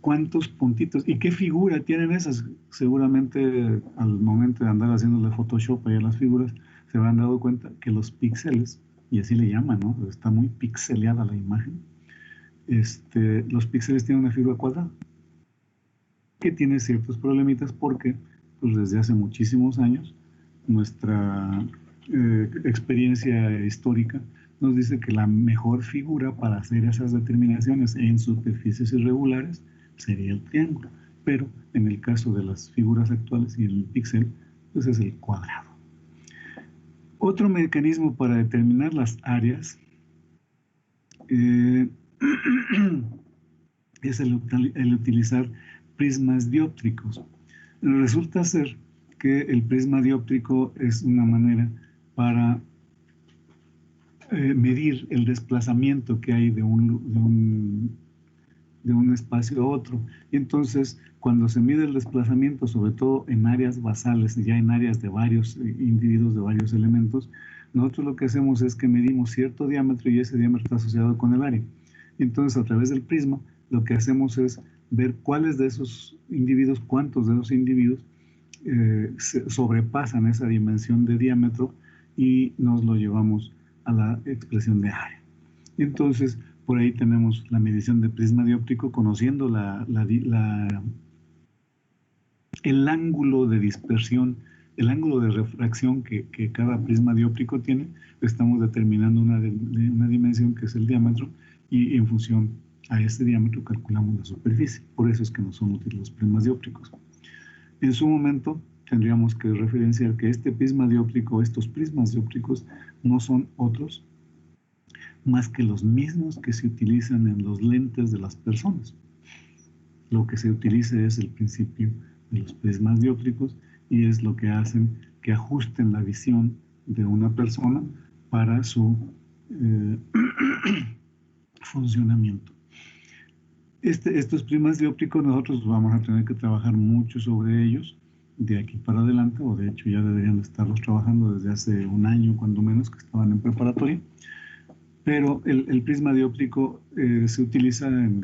¿Cuántos puntitos? ¿Y qué figura tienen esas? Seguramente al momento de andar haciéndole Photoshop a las figuras, se habrán dado cuenta que los píxeles, y así le llaman, ¿no? Está muy pixeleada la imagen. Los píxeles tienen una figura cuadrada, que tiene ciertos problemitas porque pues desde hace muchísimos años nuestra experiencia histórica nos dice que la mejor figura para hacer esas determinaciones en superficies irregulares sería el triángulo, pero en el caso de las figuras actuales y el píxel, pues es el cuadrado. Otro mecanismo para determinar las áreas es el utilizar prismas dióptricos. Resulta ser que el prisma dióptrico es una manera para medir el desplazamiento que hay de un espacio a otro. Y entonces, cuando se mide el desplazamiento, sobre todo en áreas basales, ya en áreas de varios individuos, de varios elementos, nosotros lo que hacemos es que medimos cierto diámetro y ese diámetro está asociado con el área. Y entonces, a través del prisma, lo que hacemos es ver cuáles de esos individuos, cuántos de esos individuos sobrepasan esa dimensión de diámetro y nos lo llevamos a la expresión de área. Y entonces, por ahí tenemos la medición de prisma dióptrico, conociendo el ángulo de dispersión, el ángulo de refracción que cada prisma dióptrico tiene. Estamos determinando una dimensión que es el diámetro, y en función a ese diámetro calculamos la superficie. Por eso es que no son útiles los prismas dióptricos. En su momento tendríamos que referenciar que este prisma dióptrico, estos prismas dióptricos, no son otros más que los mismos que se utilizan en los lentes de las personas. Lo que se utiliza es el principio de los prismas dióptricos y es lo que hacen que ajusten la visión de una persona para su funcionamiento. Estos prismas dióptricos nosotros vamos a tener que trabajar mucho sobre ellos de aquí para adelante, o de hecho ya deberían estarlos trabajando desde hace un año, cuando menos, que estaban en preparatoria. Pero el prisma dióptrico se utiliza en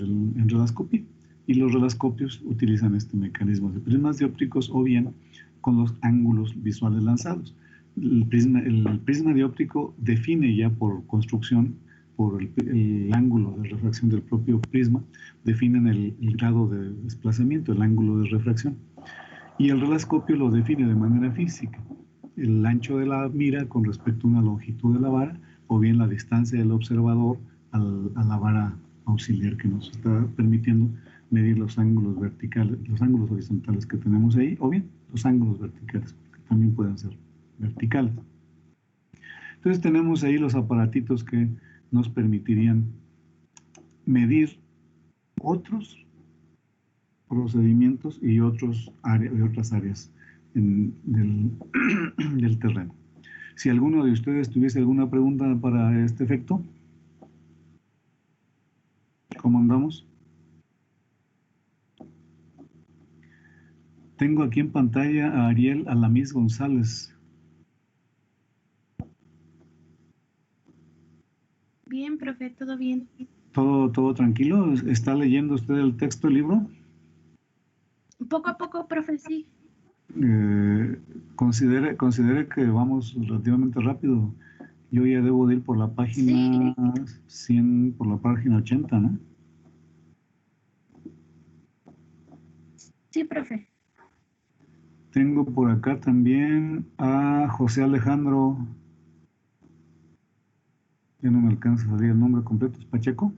redascopia, y los redascopios utilizan este mecanismo de prismas dióptricos o bien con los ángulos visuales lanzados. El prisma dióptrico define ya por construcción, por el ángulo de refracción del propio prisma, definen el grado de desplazamiento, el ángulo de refracción. Y el redascopio lo define de manera física, el ancho de la mira con respecto a una longitud de la vara, o bien la distancia del observador a la vara auxiliar que nos está permitiendo medir los ángulos verticales, los ángulos horizontales que tenemos ahí, o bien los ángulos verticales, que también pueden ser verticales. Entonces tenemos ahí los aparatitos que nos permitirían medir otros procedimientos y otras áreas del terreno. Si alguno de ustedes tuviese alguna pregunta para este efecto, ¿cómo andamos? Tengo aquí en pantalla a Ariel Alamis González. Bien, profe, todo bien. ¿Todo tranquilo? ¿Está leyendo usted el texto del libro? Poco a poco, profe, sí. Considere que vamos relativamente rápido. Yo ya debo de ir por la página 100, por la página 80, ¿no? Sí, profe. Tengo por acá también a José Alejandro. Ya no me alcanza a salir el nombre completo. ¿Es Pacheco?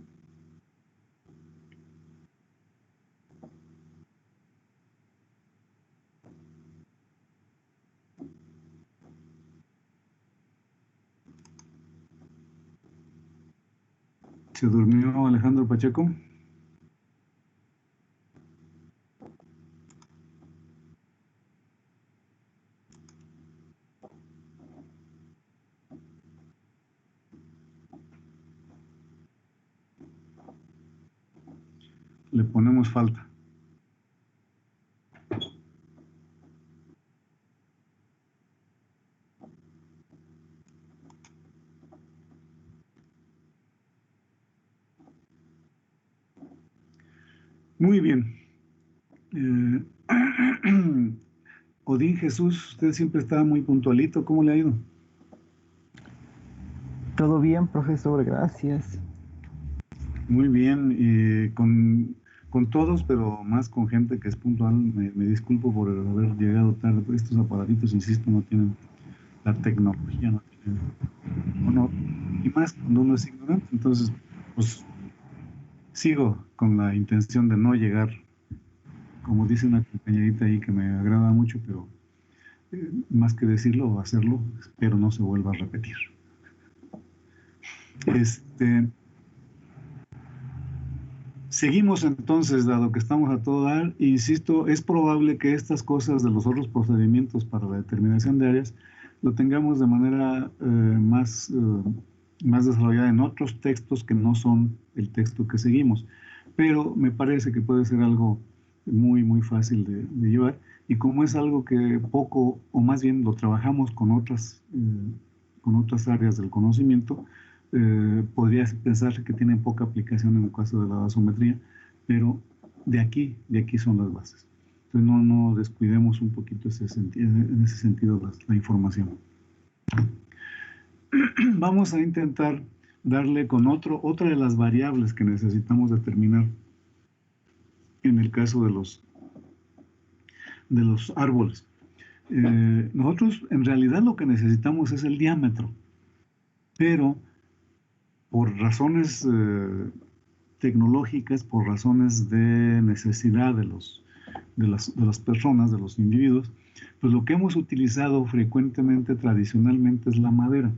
¿Se durmió Alejandro Pacheco? Le ponemos falta. Muy bien. Odín Jesús, usted siempre estaba muy puntualito. ¿Cómo le ha ido? Todo bien, profesor, gracias. Muy bien, con todos, pero más con gente que es puntual. Me disculpo por haber llegado tarde. Estos aparatitos, insisto, no tienen la tecnología, no tienen, y más cuando uno es ignorante. Entonces, pues sigo con la intención de no llegar, como dice una compañerita ahí que me agrada mucho, pero más que decirlo o hacerlo, espero no se vuelva a repetir. Seguimos entonces, dado que estamos a todo dar, insisto, es probable que estas cosas de los otros procedimientos para la determinación de áreas lo tengamos de manera más desarrollada en otros textos que no son el texto que seguimos. Pero me parece que puede ser algo muy fácil de llevar, y como es algo que poco, o más bien lo trabajamos con otras áreas del conocimiento, podría pensarse que tiene poca aplicación en el caso de la basometría, pero de aquí son las bases. Entonces no descuidemos un poquito en ese sentido la información. Vamos a intentar darle con otra de las variables que necesitamos determinar en el caso de los árboles. Nosotros en realidad lo que necesitamos es el diámetro, pero por razones tecnológicas, por razones de necesidad de las personas, de los individuos, pues lo que hemos utilizado frecuentemente, tradicionalmente, es la madera.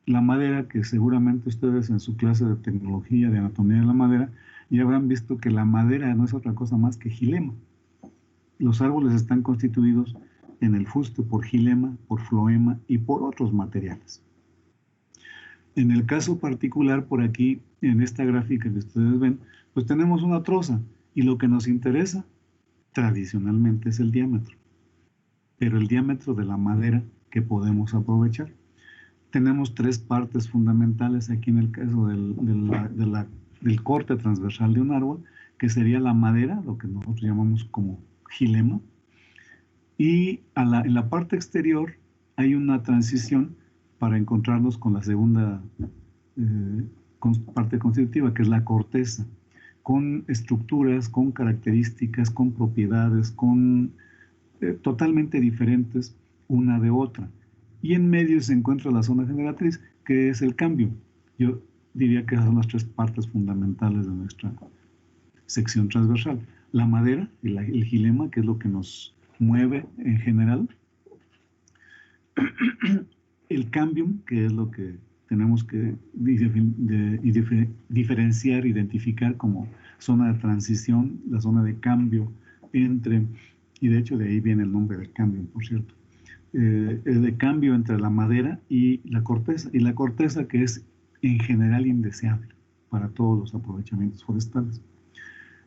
La madera, que seguramente ustedes en su clase de tecnología, de anatomía de la madera, ya habrán visto que la madera no es otra cosa más que xilema. Los árboles están constituidos en el fuste por xilema, por floema y por otros materiales. En el caso particular, por aquí, en esta gráfica que ustedes ven, pues tenemos una troza, y lo que nos interesa tradicionalmente es el diámetro, pero el diámetro de la madera que podemos aprovechar. Tenemos tres partes fundamentales aquí en el caso del corte transversal de un árbol, que sería la madera, lo que nosotros llamamos como xilema, y en la parte exterior hay una transición para encontrarnos con la segunda parte constitutiva, que es la corteza, con estructuras, con características, con propiedades, totalmente diferentes una de otra. Y en medio se encuentra la zona generatriz, que es el cambio. Yo diría que esas son las tres partes fundamentales de nuestra sección transversal. La madera, el xilema, que es lo que nos mueve en general. El cambium, que es lo que tenemos que diferenciar, identificar como zona de transición, la zona de cambio entre, y de hecho de ahí viene el nombre de cambium, por cierto, de cambio entre la madera y la corteza que es en general indeseable para todos los aprovechamientos forestales.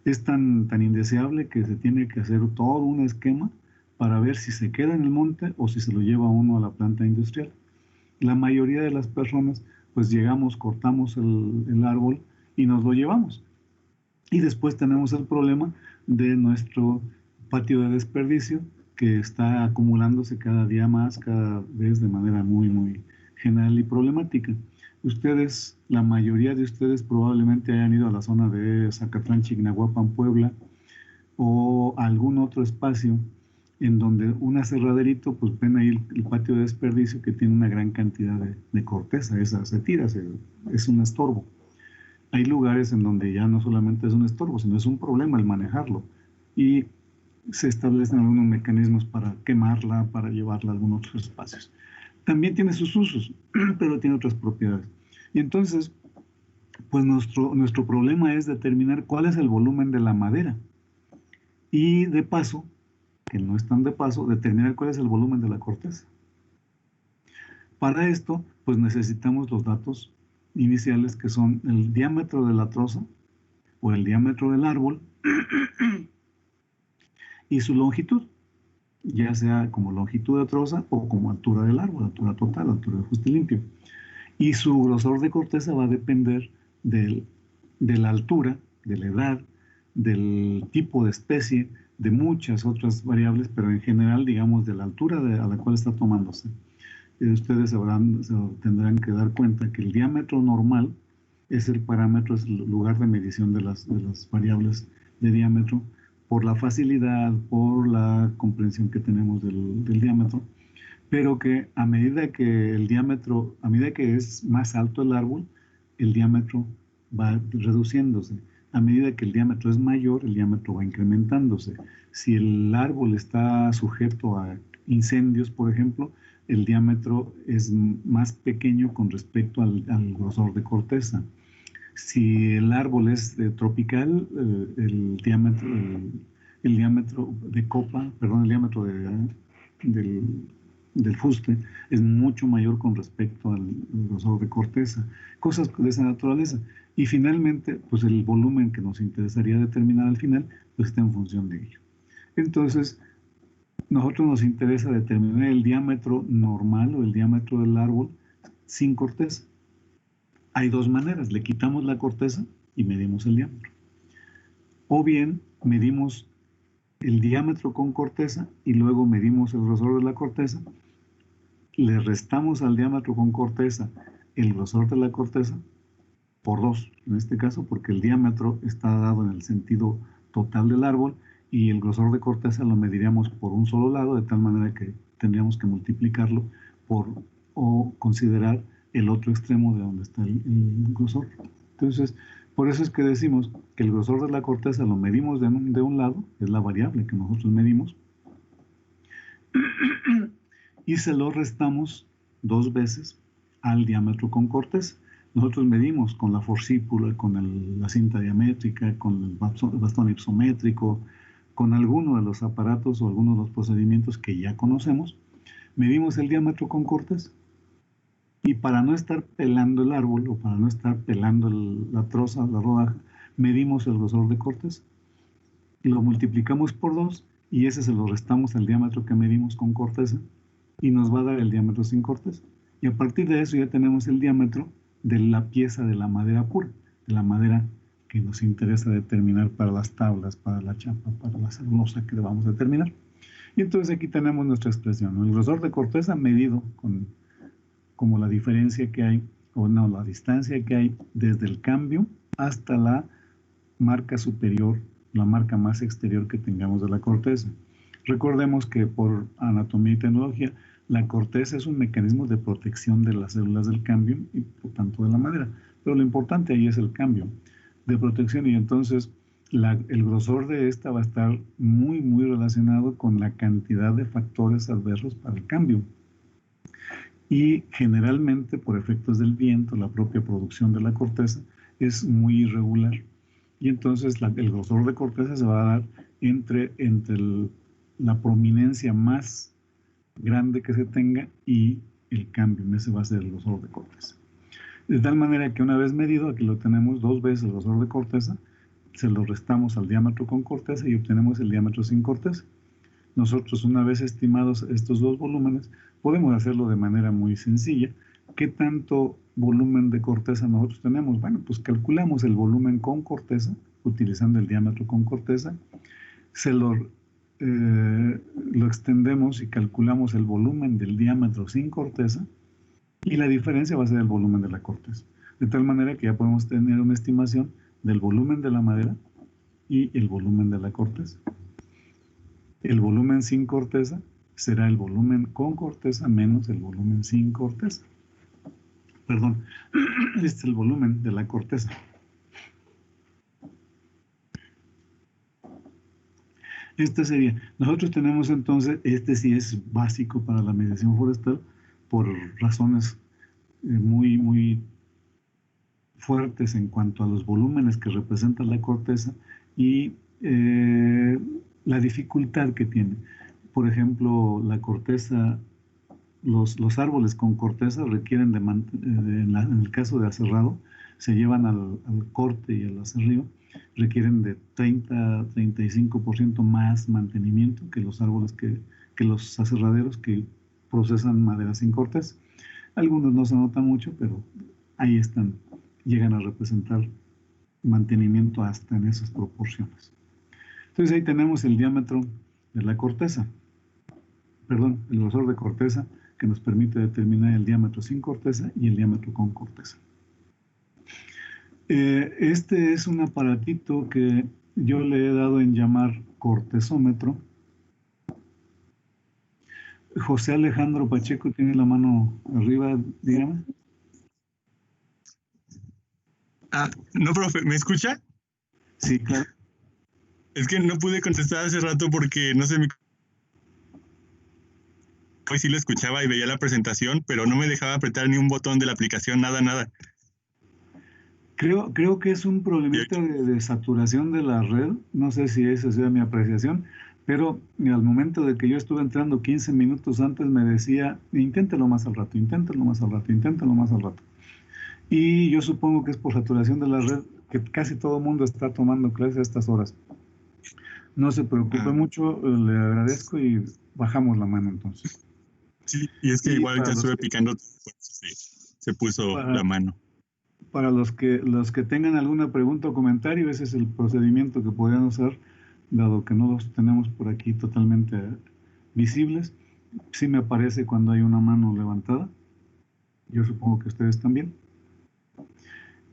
Es tan indeseable que se tiene que hacer todo un esquema para ver si se queda en el monte o si se lo lleva uno a la planta industrial. La mayoría de las personas, pues llegamos, cortamos el árbol y nos lo llevamos. Y después tenemos el problema de nuestro patio de desperdicio, que está acumulándose cada día más, cada vez de manera muy, muy general y problemática. Ustedes, la mayoría de ustedes probablemente hayan ido a la zona de Zacatlán, Chignahuapan, Puebla, o a algún otro espacio en donde un aserraderito, pues ven ahí el patio de desperdicio que tiene una gran cantidad de corteza, esa se tira, es un estorbo. Hay lugares en donde ya no solamente es un estorbo, sino es un problema el manejarlo. Y se establecen algunos mecanismos para quemarla, para llevarla a algunos otros espacios. También tiene sus usos, pero tiene otras propiedades. Y entonces, pues nuestro problema es determinar cuál es el volumen de la madera. Y de paso, que no es tan de paso, determinar cuál es el volumen de la corteza. Para esto, pues necesitamos los datos iniciales, que son el diámetro de la troza o el diámetro del árbol y su longitud, ya sea como longitud de troza o como altura del árbol, altura total, altura de ajuste limpio. Y su grosor de corteza va a depender de la altura, de la edad, del tipo de especie, de muchas otras variables, pero en general, digamos, de la altura a la cual está tomándose. Ustedes tendrán que dar cuenta que el diámetro normal es el parámetro, es el lugar de medición de las variables de diámetro, por la facilidad, por la comprensión que tenemos del diámetro, pero que a medida que a medida que es más alto el árbol, el diámetro va reduciéndose. A medida que el diámetro es mayor, el diámetro va incrementándose. Si el árbol está sujeto a incendios, por ejemplo, el diámetro es más pequeño con respecto al grosor de corteza. Si el árbol es tropical, el diámetro de copa, perdón, el diámetro del fuste es mucho mayor con respecto al grosor de corteza. Cosas de esa naturaleza. Y finalmente, pues el volumen que nos interesaría determinar al final, pues está en función de ello. Entonces, nosotros nos interesa determinar el diámetro normal o el diámetro del árbol sin corteza. Hay dos maneras: le quitamos la corteza y medimos el diámetro. O bien medimos el diámetro con corteza y luego medimos el grosor de la corteza, le restamos al diámetro con corteza el grosor de la corteza por 2, en este caso, porque el diámetro está dado en el sentido total del árbol y el grosor de corteza lo mediríamos por un solo lado, de tal manera que tendríamos que multiplicarlo o considerar el otro extremo de donde está el grosor. Entonces, por eso es que decimos que el grosor de la corteza lo medimos de un lado, es la variable que nosotros medimos, y se lo restamos 2 veces al diámetro con corteza. Nosotros medimos con la forcípula, con la cinta diamétrica, con el bastón ipsométrico, con alguno de los aparatos o algunos de los procedimientos que ya conocemos, medimos el diámetro con corteza. Y para no estar pelando el árbol o para no estar pelando la troza, la rodaja, medimos el grosor de corteza. Y lo multiplicamos por 2 y ese se lo restamos al diámetro que medimos con corteza y nos va a dar el diámetro sin corteza. Y a partir de eso ya tenemos el diámetro de la pieza de la madera pura, de la madera que nos interesa determinar para las tablas, para la chapa, para la celulosa que vamos a determinar. Y entonces aquí tenemos nuestra expresión, ¿no? El grosor de corteza medido como la diferencia que hay, o no, la distancia que hay desde el cambio hasta la marca superior, la marca más exterior que tengamos de la corteza. Recordemos que por anatomía y tecnología, la corteza es un mecanismo de protección de las células del cambio y por tanto de la madera. Pero lo importante ahí es el cambio de protección y entonces el grosor de esta va a estar muy, muy relacionado con la cantidad de factores adversos para el cambio. Y generalmente, por efectos del viento, la propia producción de la corteza es muy irregular. Y entonces el grosor de corteza se va a dar entre la prominencia más grande que se tenga y el cambio. Ese va a ser el grosor de corteza. De tal manera que una vez medido, aquí lo tenemos 2 veces el grosor de corteza, se lo restamos al diámetro con corteza y obtenemos el diámetro sin corteza. nosotros, una vez estimados estos dos volúmenes, podemos hacerlo de manera muy sencilla. ¿Qué tanto volumen de corteza nosotros tenemos? Bueno, pues calculamos el volumen con corteza, utilizando el diámetro con corteza, lo extendemos y calculamos el volumen del diámetro sin corteza, y la diferencia va a ser el volumen de la corteza. De tal manera que ya podemos tener una estimación del volumen de la madera y el volumen de la corteza. El volumen sin corteza será el volumen con corteza menos el volumen sin corteza. Perdón, este es el volumen de la corteza. Este sería, nosotros tenemos entonces, este sí es básico para la medición forestal por razones muy fuertes en cuanto a los volúmenes que representa la corteza y la dificultad que tiene. Por ejemplo, la corteza, los árboles con corteza requieren en el caso de aserrado, se llevan al corte y al aserrío, requieren de 30-35% más mantenimiento que los árboles que los aserraderos que procesan madera sin corteza. Algunos no se nota mucho, pero ahí están, llegan a representar mantenimiento hasta en esas proporciones. Entonces ahí tenemos el diámetro de la corteza, perdón, el grosor de corteza que nos permite determinar el diámetro sin corteza y el diámetro con corteza. Este es un aparatito que yo le he dado en llamar cortezómetro. José Alejandro Pacheco tiene la mano arriba, dígame. No, profe, ¿me escucha? Sí, claro. Es que no pude contestar hace rato porque no sé, hoy sí lo escuchaba y veía la presentación, pero no me dejaba apretar ni un botón de la aplicación, nada. Creo que es un problemita de saturación de la red, no sé si esa sea mi apreciación, pero al momento de que yo estuve entrando 15 minutos antes me decía, inténtalo más al rato, inténtalo más al rato, inténtalo más al rato. Y yo supongo que es por saturación de la red, que casi todo el mundo está tomando clases a estas horas. No se preocupe mucho, le agradezco y bajamos la mano entonces. Sí, y es que igual ya estuve picando, se puso la mano. Para los que tengan alguna pregunta o comentario, ese es el procedimiento que podrían usar, dado que no los tenemos por aquí totalmente visibles. Sí me aparece cuando hay una mano levantada. Yo supongo que ustedes también.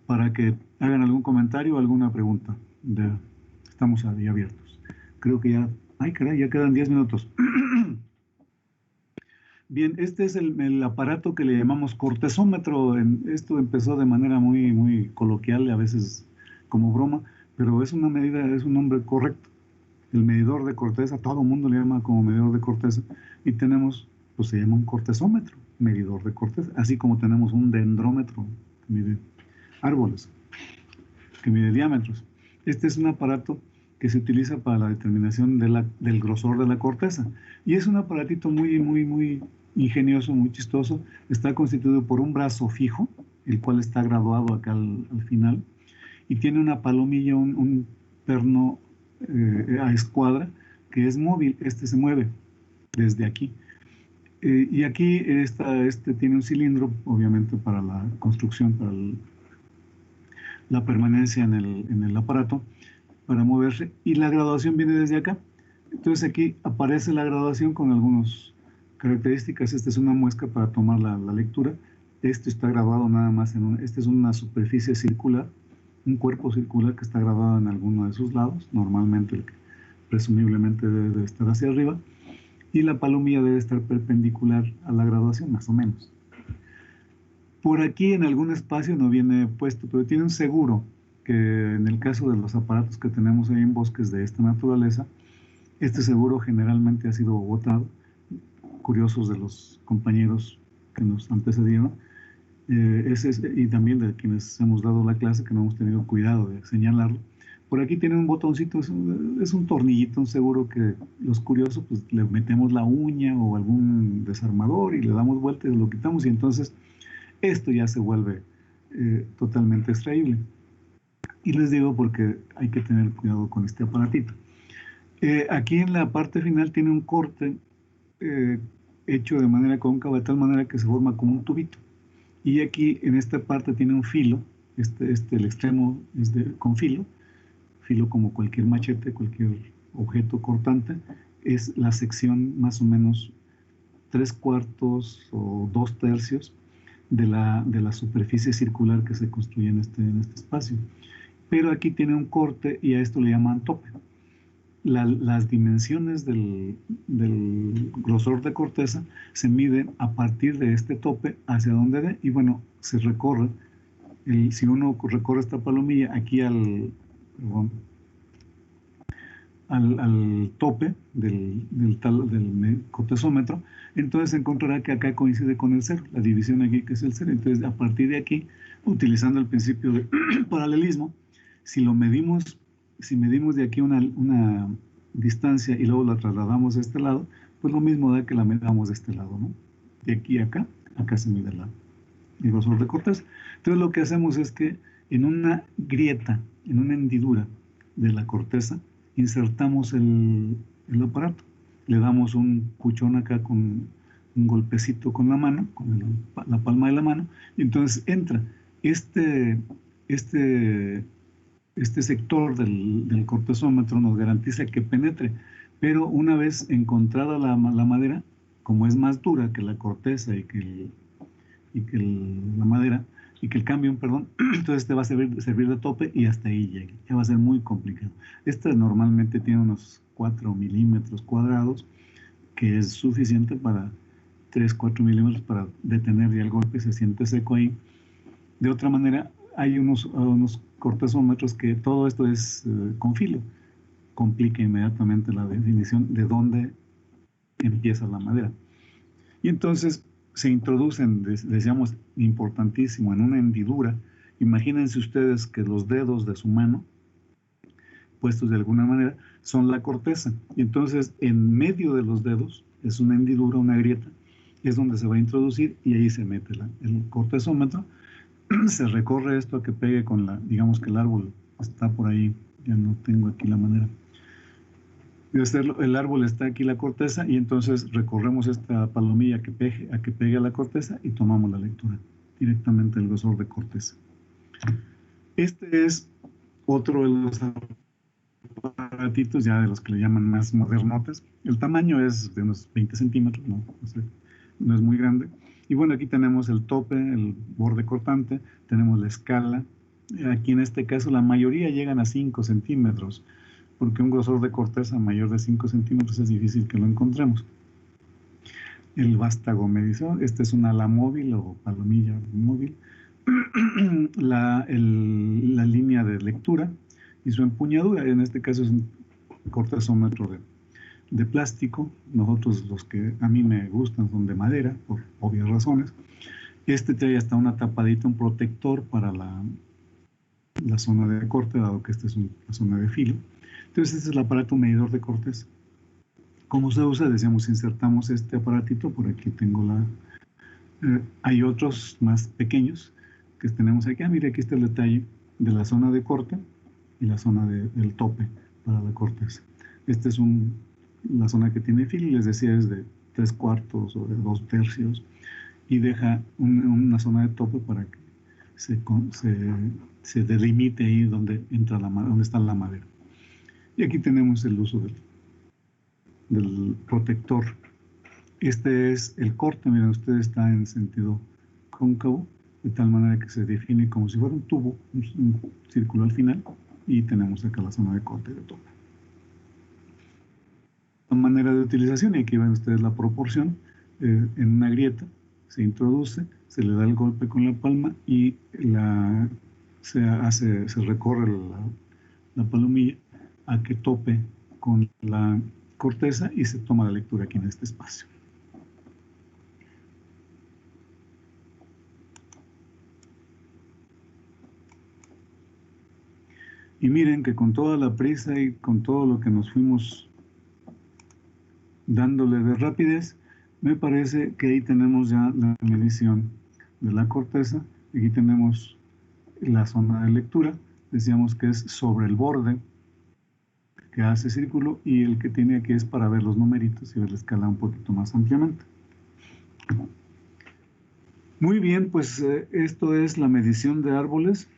Para que hagan algún comentario o alguna pregunta. Estamos ahí abiertos. Creo que ya... ¡Ay, caray! Ya quedan 10 minutos. Bien, este es el aparato que le llamamos cortezómetro. Esto empezó de manera muy coloquial, a veces como broma, pero es una medida, es un nombre correcto. El medidor de corteza, todo el mundo le llama como medidor de corteza, y tenemos, pues se llama un cortezómetro, medidor de corteza, así como tenemos un dendrómetro, que mide árboles, que mide diámetros. Este es un aparato que se utiliza para la determinación del grosor de la corteza, y es un aparatito muy ingenioso, muy chistoso. Está constituido por un brazo fijo, el cual está graduado acá al final, y tiene una palomilla, un perno a escuadra, que es móvil. Este se mueve desde aquí. Y aquí este tiene un cilindro, obviamente para la construcción, para la permanencia en el aparato, para moverse, y la graduación viene desde acá. Entonces aquí aparece la graduación con algunas características. Esta es una muesca para tomar la lectura. Esto está graduado nada más esta es una superficie circular, un cuerpo circular que está graduado en alguno de sus lados, normalmente el que presumiblemente debe de estar hacia arriba, y la palomilla debe estar perpendicular a la graduación, más o menos. Por aquí en algún espacio no viene puesto, pero tiene un seguro que en el caso de los aparatos que tenemos ahí en bosques de esta naturaleza, este seguro generalmente ha sido botado. Curiosos de los compañeros que nos antecedieron, y también de quienes hemos dado la clase, que no hemos tenido cuidado de señalarlo. Por aquí tiene un botoncito, es un tornillito, un seguro que los curiosos pues le metemos la uña o algún desarmador y le damos vuelta y lo quitamos, y entonces esto ya se vuelve totalmente extraíble. Y les digo porque hay que tener cuidado con este aparatito. Aquí en la parte final tiene un corte eh, hecho de manera cóncava, de tal manera que se forma como un tubito. Y aquí en esta parte tiene un filo, el extremo es con filo como cualquier machete, cualquier objeto cortante, es la sección más o menos 3/4 o 2/3 de la superficie circular que se construye en este espacio. Pero aquí tiene un corte y a esto le llaman tope. Las dimensiones del grosor de corteza se miden a partir de este tope hacia donde dé, y bueno, se recorre. Si uno recorre esta palomilla aquí perdón, al tope del cortezómetro, entonces encontrará que acá coincide con el cero, la división aquí que es el cero. Entonces, a partir de aquí, utilizando el principio de paralelismo, si medimos de aquí una distancia y luego la trasladamos a este lado, pues lo mismo da que la medamos de este lado, ¿no? De aquí a acá se mide el grosor de corteza. Entonces, lo que hacemos es que en una grieta, en una hendidura de la corteza, insertamos el aparato. Le damos un puchón acá con un golpecito con la mano, con la palma de la mano, y entonces entra este sector del cortezómetro, nos garantiza que penetre, pero una vez encontrada la madera, como es más dura que la corteza y que la madera, y que el cambio, perdón, entonces te va a servir de tope y hasta ahí llega. Ya va a ser muy complicado. Esta normalmente tiene unos 4 milímetros cuadrados, que es suficiente para 3-4 milímetros para detener ya el golpe, se siente seco ahí. De otra manera, hay unos cortezómetros que todo esto es con filo. Complica inmediatamente la definición de dónde empieza la madera. Y entonces se introducen, decíamos, importantísimo, en una hendidura. Imagínense ustedes que los dedos de su mano, puestos de alguna manera, son la corteza. Y entonces, en medio de los dedos, es una hendidura, una grieta, es donde se va a introducir y ahí se mete el cortezómetro. Se recorre esto a que pegue con digamos que el árbol está por ahí, ya no tengo aquí la manera de hacerlo. El árbol está aquí, la corteza, y entonces recorremos esta palomilla a que pegue a la corteza y tomamos la lectura directamente del grosor de corteza. Este es otro de los aparatitos ya de los que le llaman más modernotes. El tamaño es de unos 20 centímetros, no es muy grande. Y bueno, aquí tenemos el tope, el borde cortante, tenemos la escala. Aquí en este caso la mayoría llegan a 5 centímetros, porque un grosor de corteza mayor de 5 centímetros es difícil que lo encontremos. El vástago medidor, este es un ala móvil o palomilla móvil. La línea de lectura y su empuñadura, en este caso es un cortezómetro de plástico. Nosotros, los que a mí me gustan, son de madera, por obvias razones. Este trae hasta una tapadita, un protector para la zona de corte, dado que esta es una zona de filo. Entonces, este es el aparato medidor de corteza. ¿Cómo se usa? Decíamos, insertamos este aparatito, por aquí tengo hay otros más pequeños que tenemos aquí. Mire, aquí está el detalle de la zona de corte y la zona del tope para la corteza. Esta es la zona que tiene filo, y les decía es de 3/4 o de 2/3, y deja una zona de tope para que se delimite ahí donde está la madera. Y aquí tenemos el uso del protector. Este es el corte, miren ustedes, está en sentido cóncavo, de tal manera que se define como si fuera un tubo, un círculo al final, y tenemos acá la zona de corte y de tope. La manera de utilización, y aquí ven ustedes la proporción, en una grieta se introduce, se le da el golpe con la palma y se recorre la palomilla a que tope con la corteza y se toma la lectura aquí en este espacio. Y miren que con toda la prisa y con todo lo que nos fuimos dándole de rapidez, me parece que ahí tenemos ya la medición de la corteza. Aquí tenemos la zona de lectura, decíamos que es sobre el borde que hace círculo, y el que tiene aquí es para ver los numeritos y ver la escala un poquito más ampliamente. Muy bien, pues esto es la medición de árboles.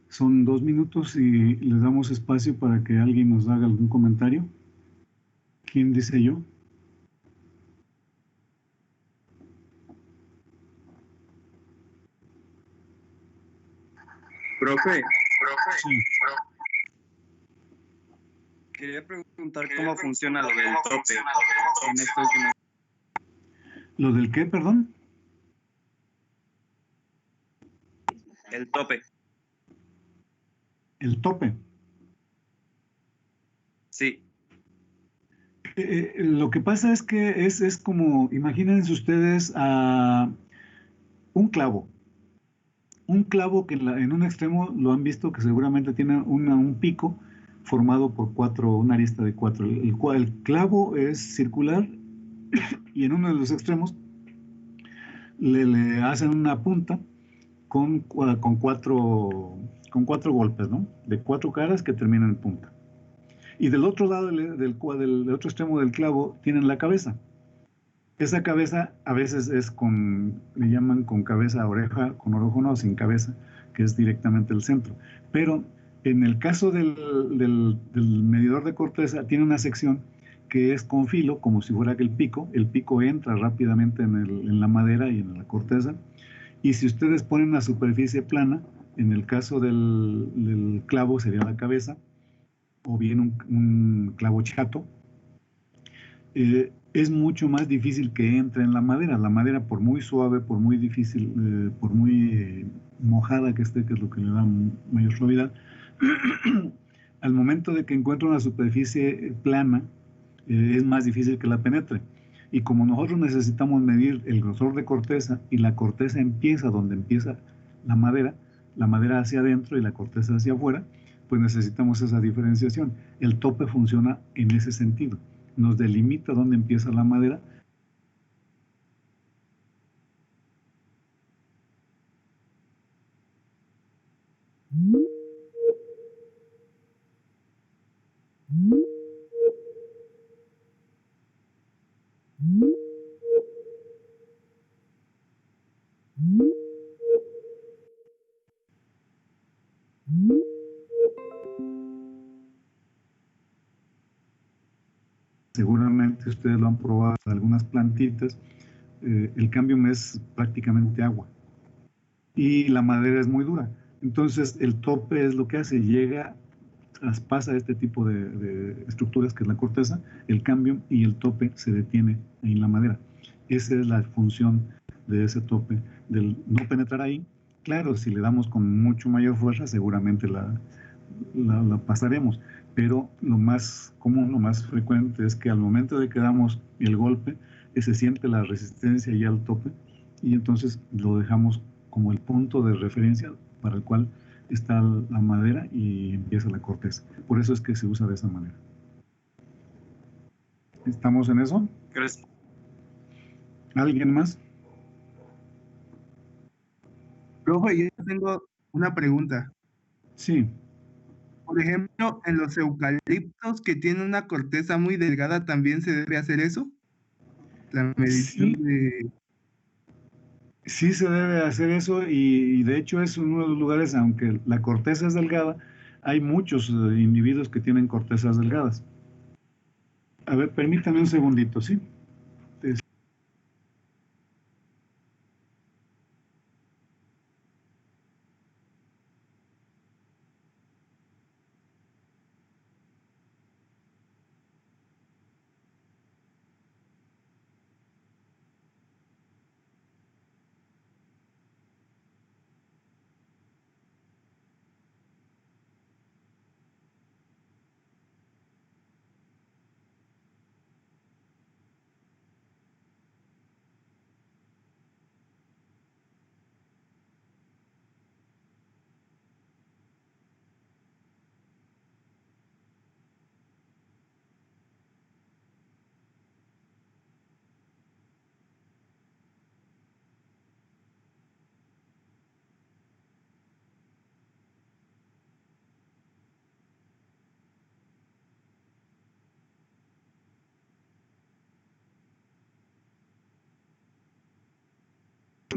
Son 2 minutos y les damos espacio para que alguien nos haga algún comentario. ¿Quién dice yo? Profe, Sí. quería preguntar cómo funciona lo del tope en esto último. ¿Lo del qué, perdón? El tope, El tope. sí. Lo que pasa es que es como, imagínense ustedes a un clavo. Un clavo que en un extremo lo han visto que seguramente tiene un pico formado por una arista de 4. El clavo es circular y en uno de los extremos le hacen una punta con 4 golpes, ¿no? De 4 caras que terminan en punta. Y del otro lado del otro extremo del clavo tienen la cabeza. Esa cabeza a veces le llaman con cabeza, oreja, con oreja no, sin cabeza, que es directamente el centro. Pero en el caso del medidor de corteza, tiene una sección que es con filo, como si fuera el pico entra rápidamente en la madera y en la corteza, y si ustedes ponen una superficie plana, en el caso del clavo sería la cabeza, o bien un clavo chato, es mucho más difícil que entre en la madera. La madera, por muy suave, por muy difícil, por muy mojada que esté, que es lo que le da mayor suavidad, al momento de que encuentra una superficie plana, es más difícil que la penetre. Y como nosotros necesitamos medir el grosor de corteza y la corteza empieza donde empieza la madera hacia adentro y la corteza hacia afuera, pues necesitamos esa diferenciación. El tope funciona en ese sentido. Nos delimita dónde empieza la madera. Seguramente ustedes lo han probado en algunas plantitas. El cambio es prácticamente agua y la madera es muy dura. Entonces el tope es lo que hace, traspasa este tipo de estructuras que es la corteza, el cambio, y el tope se detiene en la madera. Esa es la función de ese tope, del no penetrar ahí. Claro, si le damos con mucho mayor fuerza, seguramente la pasaremos, pero lo más común, lo más frecuente es que al momento de que damos el golpe, se siente la resistencia ya al tope, y entonces lo dejamos como el punto de referencia para el cual está la madera y empieza la corteza. Por eso es que se usa de esa manera. ¿Estamos en eso? Gracias. ¿Alguien más? Profe, yo tengo una pregunta. Sí. Por ejemplo, en los eucaliptos que tienen una corteza muy delgada, ¿también se debe hacer eso? La medición Sí, de... sí se debe hacer eso, y de hecho es uno de los lugares, aunque la corteza es delgada, hay muchos individuos que tienen cortezas delgadas. A ver, permítame un segundito, ¿sí?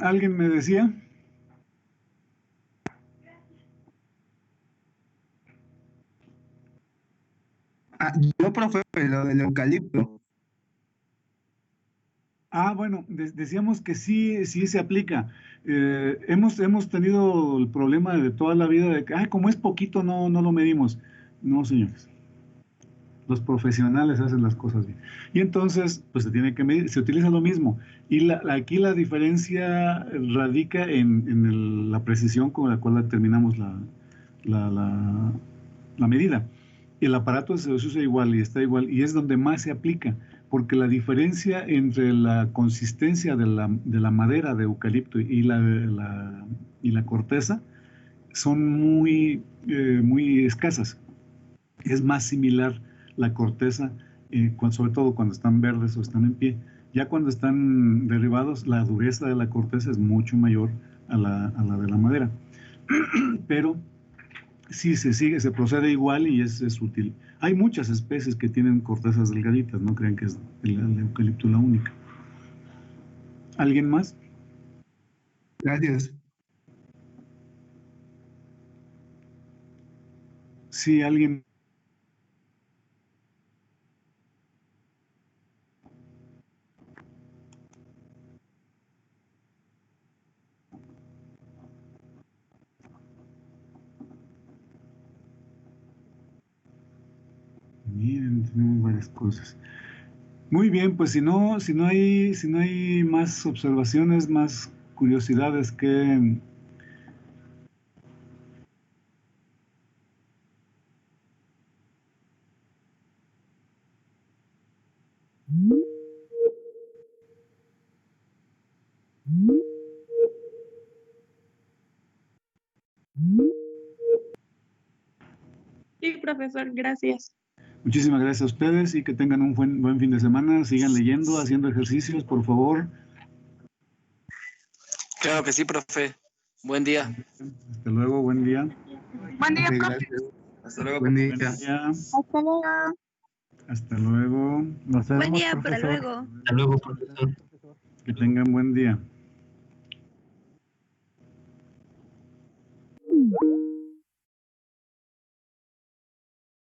¿Alguien me decía? Yo, profe, lo del eucalipto. Bueno, decíamos que sí, sí se aplica. Hemos tenido el problema de toda la vida de que, como es poquito, no lo medimos. No, señores. Los profesionales hacen las cosas bien. Y entonces, pues se tiene que medir, se utiliza lo mismo. Y aquí la diferencia radica en la precisión con la cual determinamos la medida. El aparato se usa igual y está igual, y es donde más se aplica, porque la diferencia entre la consistencia de la madera de eucalipto y la corteza son muy escasas. Es más similar la corteza, sobre todo cuando están verdes o están en pie. Ya cuando están derribados, la dureza de la corteza es mucho mayor a la de la madera. Pero sí se procede igual y es útil. Hay muchas especies que tienen cortezas delgaditas, no crean que es el eucalipto la única. ¿Alguien más? Gracias. Sí, alguien. Miren, tenemos varias cosas. Muy bien, pues si no hay más observaciones, más curiosidades que... Sí, profesor, gracias. Muchísimas gracias a ustedes y que tengan un buen fin de semana. Sigan leyendo, haciendo ejercicios, por favor. Claro que sí, profe. Buen día. Hasta luego, buen día. Buen día, profe. Gracias. Hasta luego. Buen día. Buen día. Hasta luego. Hasta luego. Nos vemos, Buen día, hasta profesor. luego. Hasta luego, profesor. Que tengan buen día.